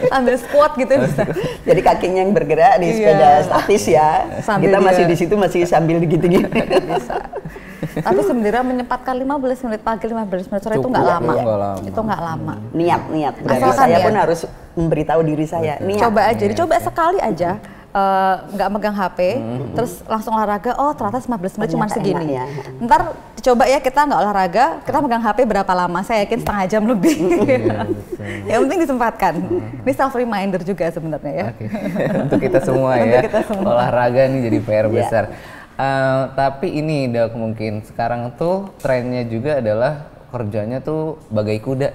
sambil squat gitu bisa. Jadi kakinya yang bergerak di sepeda statis ya, sambil kita masih di situ masih sambil gitu-gitu. Bisa. Tapi sebenarnya menyempatkan 15 menit pagi, 15 menit sore itu nggak lama. Itu nggak lama. Niat. Berarti saya pun harus memberitahu diri saya. Niat. Coba aja, dicoba sekali aja. Nggak megang HP, terus langsung olahraga, ternyata 15 menit cuma segini. Ya. Ntar dicoba ya kita nggak olahraga, kita megang HP berapa lama, saya yakin setengah jam lebih. Yang penting disempatkan. Ini self reminder juga sebenarnya ya. Untuk kita semua ya, olahraga nih jadi PR besar. Tapi ini Dok, mungkin sekarang tuh trennya juga adalah kerjanya tuh bagai kuda.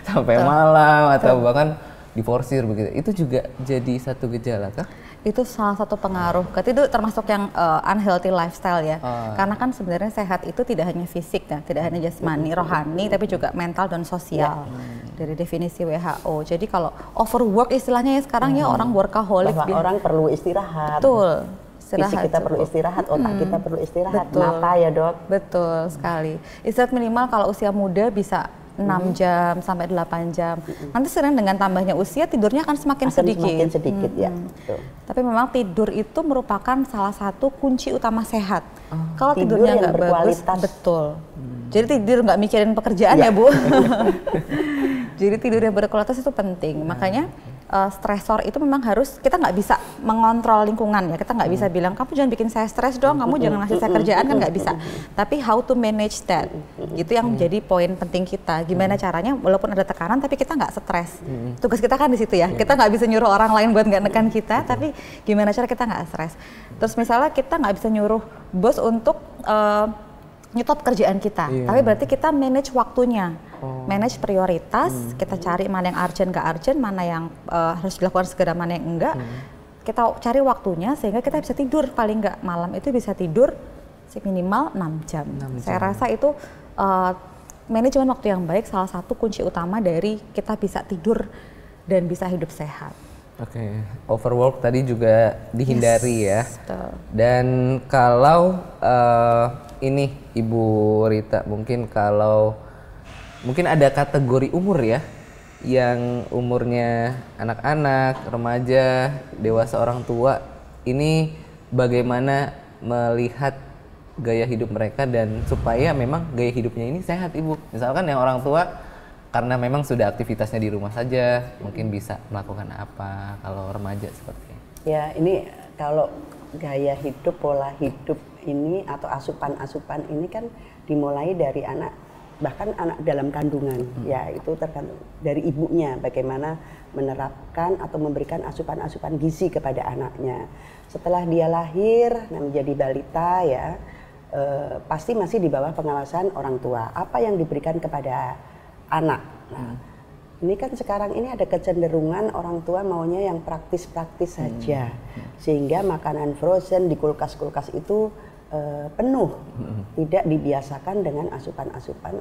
Sampai malam atau bahkan diforsir begitu, itu juga jadi satu gejala kah? Itu salah satu pengaruh, itu termasuk yang unhealthy lifestyle ya. Karena kan sebenarnya sehat itu tidak hanya fisik ya, tidak hanya jasmani, rohani, tapi juga mental dan sosial. Dari definisi WHO. Jadi kalau overwork istilahnya ya sekarang ya orang workaholic. Bahwa orang perlu istirahat. Betul. Fisik kita perlu istirahat, otak kita perlu istirahat. Betul. Mata ya Dok? Betul sekali. Istirahat minimal kalau usia muda bisa 6 jam sampai 8 jam. Nanti sering dengan tambahnya usia tidurnya akan semakin sedikit. Semakin sedikit ya. Betul. Tapi memang tidur itu merupakan salah satu kunci utama sehat. Kalau tidurnya nggak bagus, betul. Jadi tidur nggak mikirin pekerjaan ya Bu. Jadi tidur yang berkualitas itu penting. Makanya stresor itu memang harus, kita nggak bisa mengontrol lingkungan ya, kita nggak bisa bilang kamu jangan bikin saya stres dong, kamu jangan ngasih saya kerjaan, kan nggak bisa. Tapi how to manage that, gitu yang menjadi poin penting kita. Gimana caranya walaupun ada tekanan tapi kita nggak stres. Tugas kita kan di situ ya, kita nggak bisa nyuruh orang lain buat nggak nekan kita, tapi gimana cara kita nggak stres. Terus misalnya kita nggak bisa nyuruh bos untuk nyetop kerjaan kita, tapi berarti kita manage waktunya, manage prioritas, kita cari mana yang urgent gak urgent, mana yang harus dilakukan segera, mana yang enggak, kita cari waktunya sehingga kita bisa tidur, paling enggak malam itu bisa tidur minimal 6 jam. Saya rasa itu manajemen waktu yang baik salah satu kunci utama dari kita bisa tidur dan bisa hidup sehat. Overwork tadi juga dihindari ya. Betul. Dan kalau ini Ibu Rita, mungkin ada kategori umur ya, yang umurnya anak-anak, remaja, dewasa, orang tua, ini bagaimana melihat gaya hidup mereka dan supaya memang gaya hidupnya ini sehat, Ibu. Misalkan yang orang tua karena memang sudah aktivitasnya di rumah saja, mungkin bisa melakukan apa kalau remaja seperti ini? Ya, ini kalau gaya hidup, pola hidup ini atau asupan-asupan ini kan dimulai dari anak, bahkan anak dalam kandungan. Ya, itu tergantung dari ibunya bagaimana menerapkan atau memberikan asupan-asupan gizi kepada anaknya. Setelah dia lahir menjadi balita ya, pasti masih di bawah pengawasan orang tua. Apa yang diberikan kepada anak. Nah, ini kan sekarang ini ada kecenderungan orang tua maunya yang praktis-praktis saja, sehingga makanan frozen di kulkas-kulkas itu penuh, tidak dibiasakan dengan asupan-asupan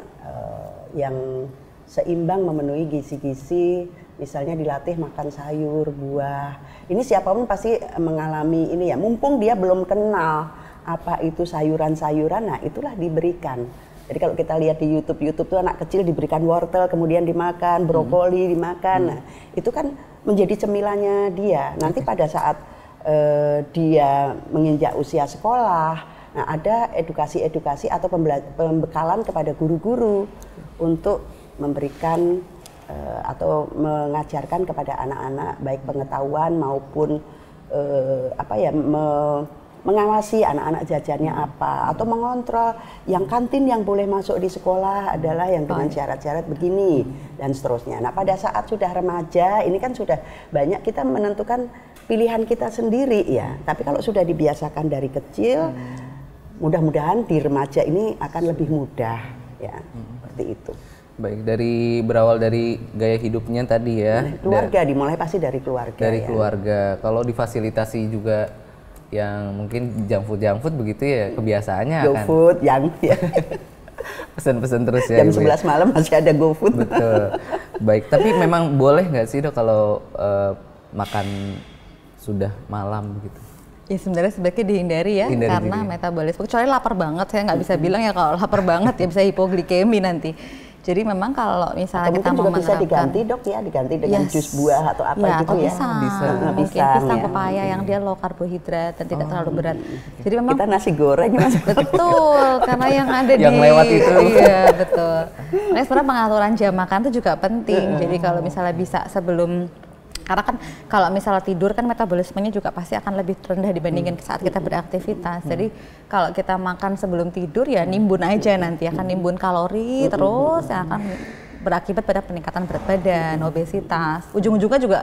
yang seimbang memenuhi gizi-gizi. Misalnya dilatih makan sayur, buah. Ini siapapun pasti mengalami ini ya. Mumpung dia belum kenal apa itu sayuran-sayuran, nah itulah diberikan. Jadi kalau kita lihat di YouTube tuh anak kecil diberikan wortel, kemudian dimakan, brokoli dimakan. Nah, itu kan menjadi cemilannya dia. Nanti pada saat dia menginjak usia sekolah, nah ada edukasi-edukasi atau pembekalan kepada guru-guru untuk memberikan atau mengajarkan kepada anak-anak baik pengetahuan maupun mengawasi anak-anak jajannya apa, atau mengontrol yang kantin yang boleh masuk di sekolah adalah yang dengan syarat-syarat begini dan seterusnya. Nah, pada saat sudah remaja ini kan sudah banyak kita menentukan pilihan kita sendiri ya. Tapi kalau sudah dibiasakan dari kecil, mudah-mudahan di remaja ini akan lebih mudah ya, seperti itu. Baik, berawal dari gaya hidupnya tadi ya. Keluarga dimulai pasti dari keluarga. Dari keluarga. Kalau difasilitasi juga yang mungkin junk food begitu ya, kebiasaannya akan GoFood, yang ya. Pesan-pesan terus ya. Jam 11 malam masih ada GoFood. Betul. Baik, tapi memang boleh nggak sih Dok kalau makan sudah malam begitu? Ya sebenarnya dihindari ya, karena metabolisme. Kecuali lapar banget, saya nggak bisa bilang ya kalau lapar banget ya bisa hipoglikemi nanti. Jadi memang kalau misalnya atau kita mau bisa diganti Dok ya, diganti dengan jus buah atau apa gitu ya. Mungkin pisang, pepaya yang dia low karbohidrat dan tidak terlalu berat. Jadi memang kita nasi goreng Mas. Betul, karena yang ada yang lewat itu. Iya, betul. Nah, sebenarnya pengaturan jam makan itu juga penting. Jadi kalau misalnya bisa sebelum, karena kan kalau misalnya tidur kan metabolismenya juga pasti akan lebih rendah dibandingin saat kita beraktivitas. Jadi kalau kita makan sebelum tidur ya nimbun aja, nanti akan nimbun kalori terus yang akan berakibat pada peningkatan berat badan, obesitas, ujung-ujungnya juga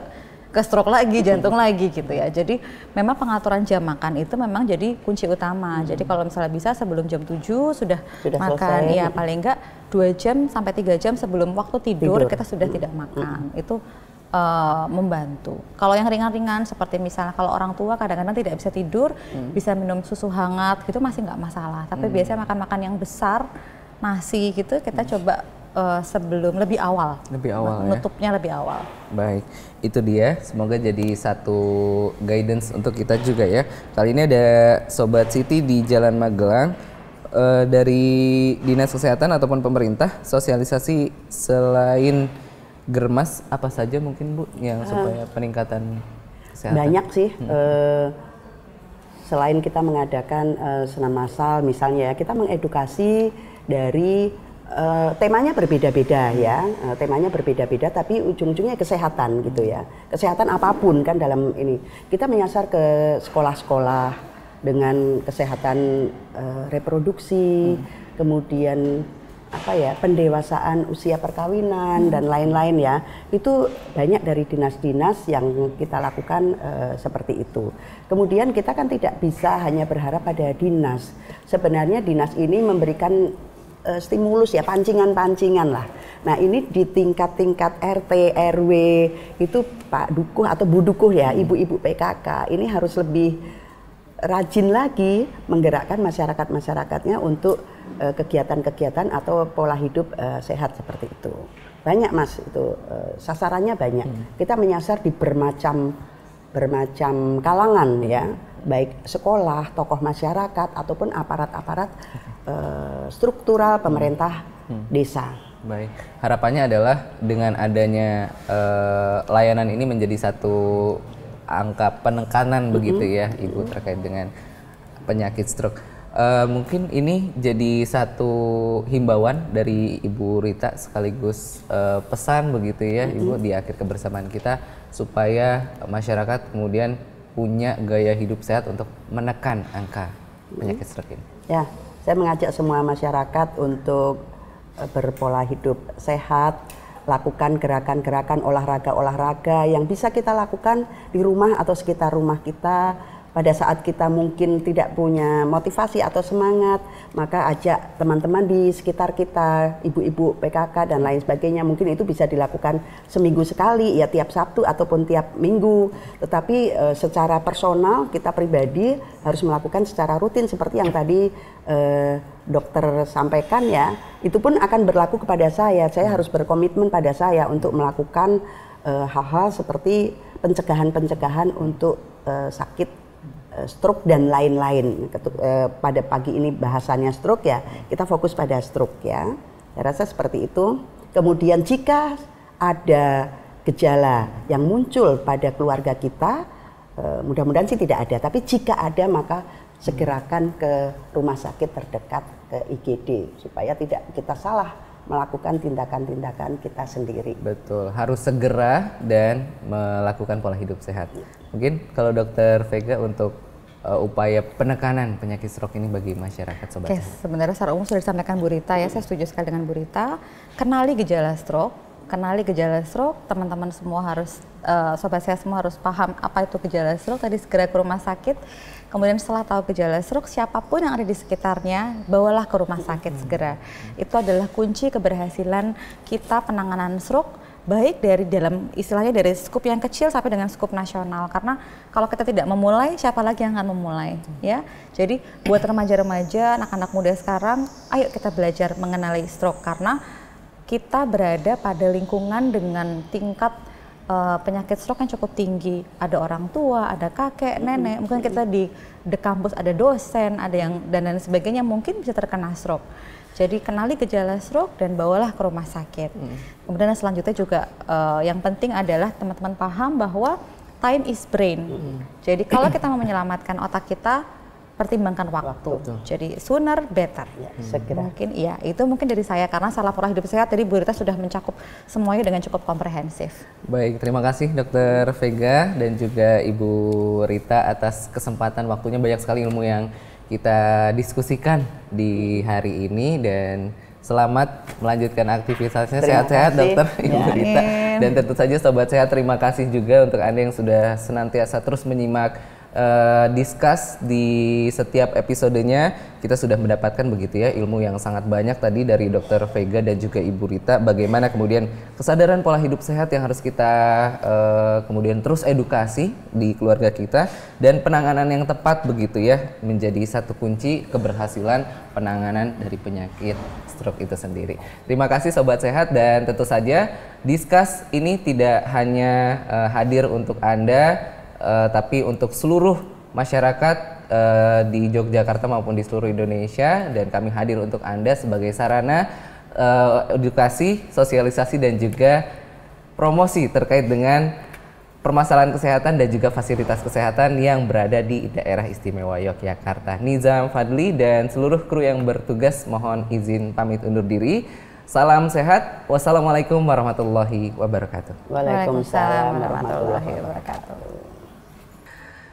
ke stroke lagi, jantung lagi gitu ya. Jadi memang pengaturan jam makan itu memang jadi kunci utama. Jadi kalau misalnya bisa sebelum jam 7 sudah makan, ya paling enggak 2 jam sampai 3 jam sebelum waktu tidur kita sudah tidak makan. Itu membantu. Kalau yang ringan-ringan seperti misalnya kalau orang tua kadang-kadang tidak bisa tidur, bisa minum susu hangat gitu masih nggak masalah. Tapi biasanya makan-makan yang besar, nasi gitu kita coba sebelum lebih awal menutupnya lebih awal. Baik, itu dia. Semoga jadi satu guidance untuk kita juga ya. Kali ini ada Sobat Siti di Jalan Magelang. Dari Dinas Kesehatan ataupun pemerintah sosialisasi selain germas apa saja mungkin Bu yang supaya peningkatan kesehatan? Banyak sih. Selain kita mengadakan senam massal misalnya ya, kita mengedukasi dari temanya berbeda-beda ya. Temanya berbeda-beda tapi ujung-ujungnya kesehatan gitu ya. Kesehatan apapun kan dalam ini. Kita menyasar ke sekolah-sekolah dengan kesehatan reproduksi, kemudian pendewasaan usia perkawinan dan lain-lain ya. Itu banyak dari dinas-dinas yang kita lakukan seperti itu. Kemudian kita kan tidak bisa hanya berharap pada dinas. Sebenarnya dinas ini memberikan stimulus ya, pancingan-pancingan lah. Nah ini di tingkat-tingkat RT, RW itu Pak Dukuh atau Bu Dukuh ya, ibu-ibu PKK ini harus lebih rajin lagi menggerakkan masyarakat-masyarakatnya untuk kegiatan-kegiatan atau pola hidup sehat seperti itu. Banyak Mas, itu sasarannya banyak. Kita menyasar di bermacam kalangan ya, baik sekolah, tokoh masyarakat ataupun aparat-aparat struktural pemerintah desa. Baik, harapannya adalah dengan adanya layanan ini menjadi satu angka penekanan begitu ya Ibu terkait dengan penyakit stroke. Mungkin ini jadi satu himbauan dari Ibu Rita sekaligus pesan begitu ya Ibu di akhir kebersamaan kita supaya masyarakat kemudian punya gaya hidup sehat untuk menekan angka penyakit stroke ini. Ya, saya mengajak semua masyarakat untuk berpola hidup sehat, lakukan gerakan-gerakan olahraga-olahraga yang bisa kita lakukan di rumah atau sekitar rumah kita. Pada saat kita mungkin tidak punya motivasi atau semangat, maka ajak teman-teman di sekitar kita, ibu-ibu PKK dan lain sebagainya. Mungkin itu bisa dilakukan seminggu sekali, ya tiap Sabtu ataupun tiap Minggu. Tetapi secara personal kita pribadi harus melakukan secara rutin seperti yang tadi dokter sampaikan ya. Itu pun akan berlaku kepada saya. Saya harus berkomitmen pada saya untuk melakukan hal-hal seperti pencegahan-pencegahan untuk sakit stroke dan lain-lain. Pada pagi ini bahasanya stroke ya, kita fokus pada stroke ya. Saya rasa seperti itu. Kemudian jika ada gejala yang muncul pada keluarga kita, mudah-mudahan sih tidak ada, tapi jika ada maka segerakan ke rumah sakit terdekat, ke IGD, supaya tidak kita salah melakukan tindakan-tindakan kita sendiri. Betul, harus segera dan melakukan pola hidup sehat. Mungkin kalau Dokter Vega untuk upaya penekanan penyakit stroke ini bagi masyarakat sobat. Oke, sebenarnya secara umum sudah disampaikan Bu Rita ya, saya setuju sekali dengan Bu Rita. Kenali gejala stroke, teman-teman semua harus, sobat saya semua harus paham apa itu gejala stroke, tadi segera ke rumah sakit. Kemudian setelah tahu gejala stroke, siapapun yang ada di sekitarnya, bawalah ke rumah sakit segera. Itu adalah kunci keberhasilan kita penanganan stroke, baik dari dalam istilahnya dari skup yang kecil sampai dengan skup nasional. Karena kalau kita tidak memulai, siapa lagi yang akan memulai ya. Jadi buat remaja-remaja, anak-anak muda sekarang, ayo kita belajar mengenali stroke, karena kita berada pada lingkungan dengan tingkat penyakit stroke yang cukup tinggi. Ada orang tua, ada kakek, nenek, mungkin kita di kampus ada dosen, ada yang dan lain sebagainya mungkin bisa terkena stroke. Jadi kenali gejala stroke dan bawalah ke rumah sakit. Kemudian selanjutnya juga yang penting adalah teman-teman paham bahwa time is brain. Jadi kalau kita mau menyelamatkan otak kita, pertimbangkan waktu. Jadi sooner better. Ya, segera. Mungkin iya, itu mungkin dari saya karena salah pola hidup sehat tadi Bu Rita sudah mencakup semuanya dengan cukup komprehensif. Baik, terima kasih Dokter Vega dan juga Ibu Rita atas kesempatan waktunya, banyak sekali ilmu yang kita diskusikan di hari ini dan selamat melanjutkan aktivitasnya. Sehat-sehat Dokter Ibu Rita. Dan tentu saja Sobat Sehat, terima kasih juga untuk Anda yang sudah senantiasa terus menyimak discuss di setiap episodenya. Kita sudah mendapatkan begitu ya ilmu yang sangat banyak tadi dari Dokter Vega dan juga Ibu Rita, bagaimana kemudian kesadaran pola hidup sehat yang harus kita kemudian terus edukasi di keluarga kita, dan penanganan yang tepat begitu ya menjadi satu kunci keberhasilan penanganan dari penyakit stroke itu sendiri. Terima kasih Sobat Sehat, dan tentu saja discuss ini tidak hanya hadir untuk Anda, tapi untuk seluruh masyarakat di Yogyakarta maupun di seluruh Indonesia, dan kami hadir untuk Anda sebagai sarana edukasi, sosialisasi dan juga promosi terkait dengan permasalahan kesehatan dan juga fasilitas kesehatan yang berada di daerah istimewa Yogyakarta. Nizam Fadli dan seluruh kru yang bertugas mohon izin pamit undur diri. Salam sehat. Wassalamualaikum warahmatullahi wabarakatuh. Waalaikumsalam warahmatullahi wabarakatuh.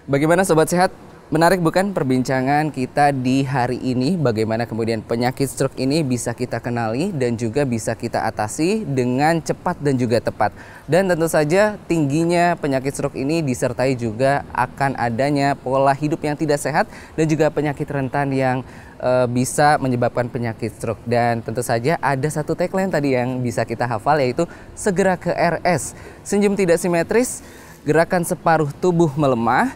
Bagaimana Sobat Sehat? Menarik bukan perbincangan kita di hari ini, bagaimana kemudian penyakit stroke ini bisa kita kenali dan juga bisa kita atasi dengan cepat dan juga tepat. Dan tentu saja tingginya penyakit stroke ini disertai juga akan adanya pola hidup yang tidak sehat dan juga penyakit rentan yang bisa menyebabkan penyakit stroke. Dan tentu saja ada satu tagline tadi yang bisa kita hafal, yaitu segera ke RS. Senyum tidak simetris, gerakan separuh tubuh melemah,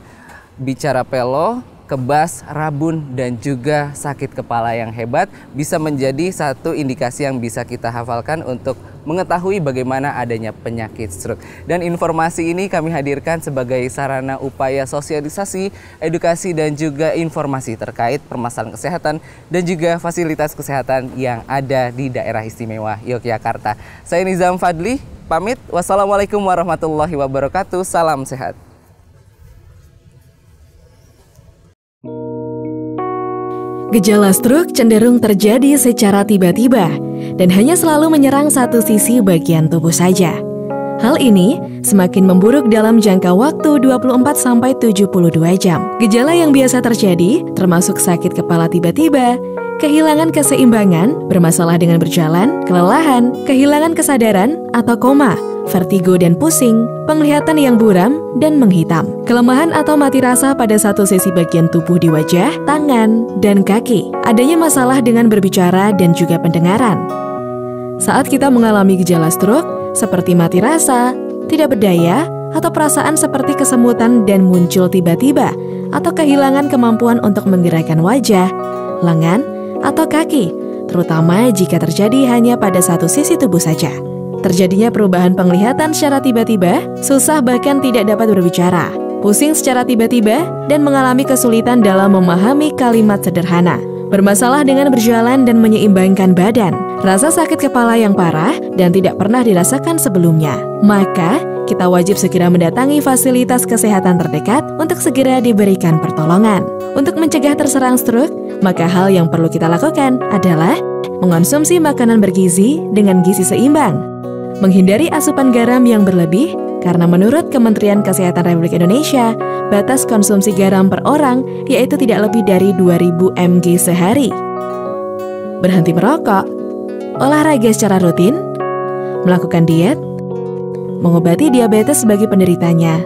bicara pelo, kebas, rabun, dan juga sakit kepala yang hebat bisa menjadi satu indikasi yang bisa kita hafalkan untuk mengetahui bagaimana adanya penyakit stroke. Dan informasi ini kami hadirkan sebagai sarana upaya sosialisasi, edukasi, dan juga informasi terkait permasalahan kesehatan dan juga fasilitas kesehatan yang ada di daerah istimewa Yogyakarta. Saya Nizam Fadli, pamit. Wassalamualaikum warahmatullahi wabarakatuh. Salam sehat. Gejala stroke cenderung terjadi secara tiba-tiba dan hanya selalu menyerang satu sisi bagian tubuh saja. Hal ini semakin memburuk dalam jangka waktu 24-72 jam. Gejala yang biasa terjadi termasuk sakit kepala tiba-tiba, kehilangan keseimbangan, bermasalah dengan berjalan, kelelahan, kehilangan kesadaran atau koma, vertigo dan pusing, penglihatan yang buram dan menghitam, kelemahan atau mati rasa pada satu sisi bagian tubuh di wajah, tangan, dan kaki, adanya masalah dengan berbicara dan juga pendengaran. Saat kita mengalami gejala stroke, seperti mati rasa, tidak berdaya, atau perasaan seperti kesemutan dan muncul tiba-tiba, atau kehilangan kemampuan untuk menggerakkan wajah, lengan, atau kaki, terutama jika terjadi hanya pada satu sisi tubuh saja. Terjadinya perubahan penglihatan secara tiba-tiba, susah bahkan tidak dapat berbicara, pusing secara tiba-tiba, dan mengalami kesulitan dalam memahami kalimat sederhana, bermasalah dengan berjalan dan menyeimbangkan badan, rasa sakit kepala yang parah dan tidak pernah dirasakan sebelumnya. Maka, kita wajib segera mendatangi fasilitas kesehatan terdekat untuk segera diberikan pertolongan. Untuk mencegah terserang stroke, maka hal yang perlu kita lakukan adalah mengonsumsi makanan bergizi dengan gizi seimbang, menghindari asupan garam yang berlebih, karena menurut Kementerian Kesehatan Republik Indonesia, batas konsumsi garam per orang yaitu tidak lebih dari 2000 mg sehari. Berhenti merokok, olahraga secara rutin, melakukan diet, mengobati diabetes bagi penderitanya,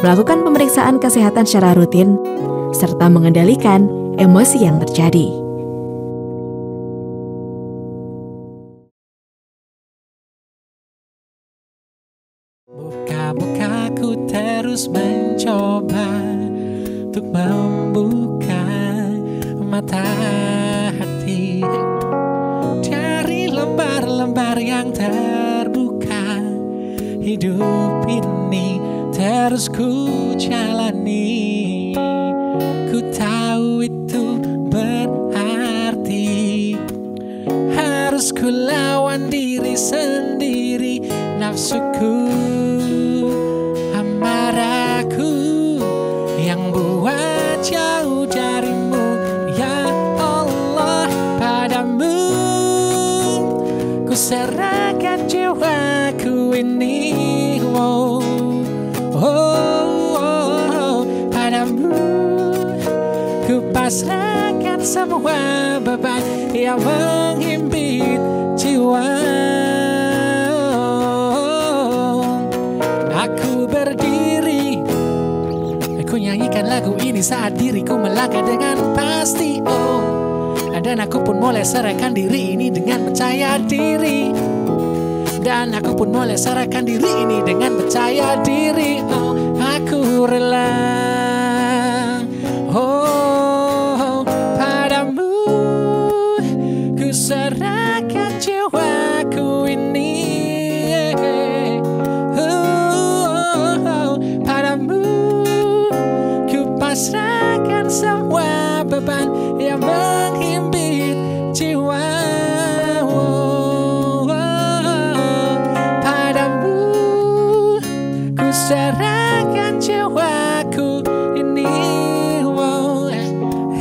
melakukan pemeriksaan kesehatan secara rutin, serta mengendalikan emosi yang terjadi. Buka-buka ku terus mencoba untuk membuka mata hati dari lembar-lembar yang terbuka. Hidup ini terus ku jalani, ku tahu itu berarti harus ku lawan diri sendiri, nafsuku, amarahku yang buat jauh darimu. Ya Allah, padamu ku serahkan jiwaku ini. Oh, oh, oh, padamu ku pasrahkan semua beban yang menghimpit jiwa. Aku berdiri, aku nyanyikan lagu ini saat diriku melangkah dengan pasti. Oh, dan aku pun mulai serahkan diri ini dengan percaya diri. Dan aku pun mulai serahkan diri ini dengan percaya diri. Oh, aku rela. Oh, padamu ku serahkan jiwaku ini. Oh, padamu ku pasrahkan semua beban yang menghimpit jiwa. Serahkan jiwaku ini. Oh,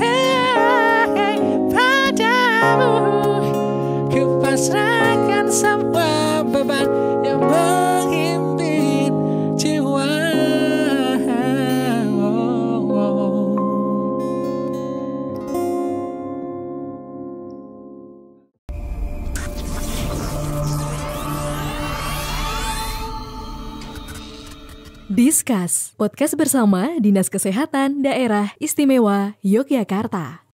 hey, padamu ku pasrahkan semua beban yang menghimpit jiwa. Oh, oh. Discuss, podcast bersama Dinas Kesehatan Daerah Istimewa Yogyakarta.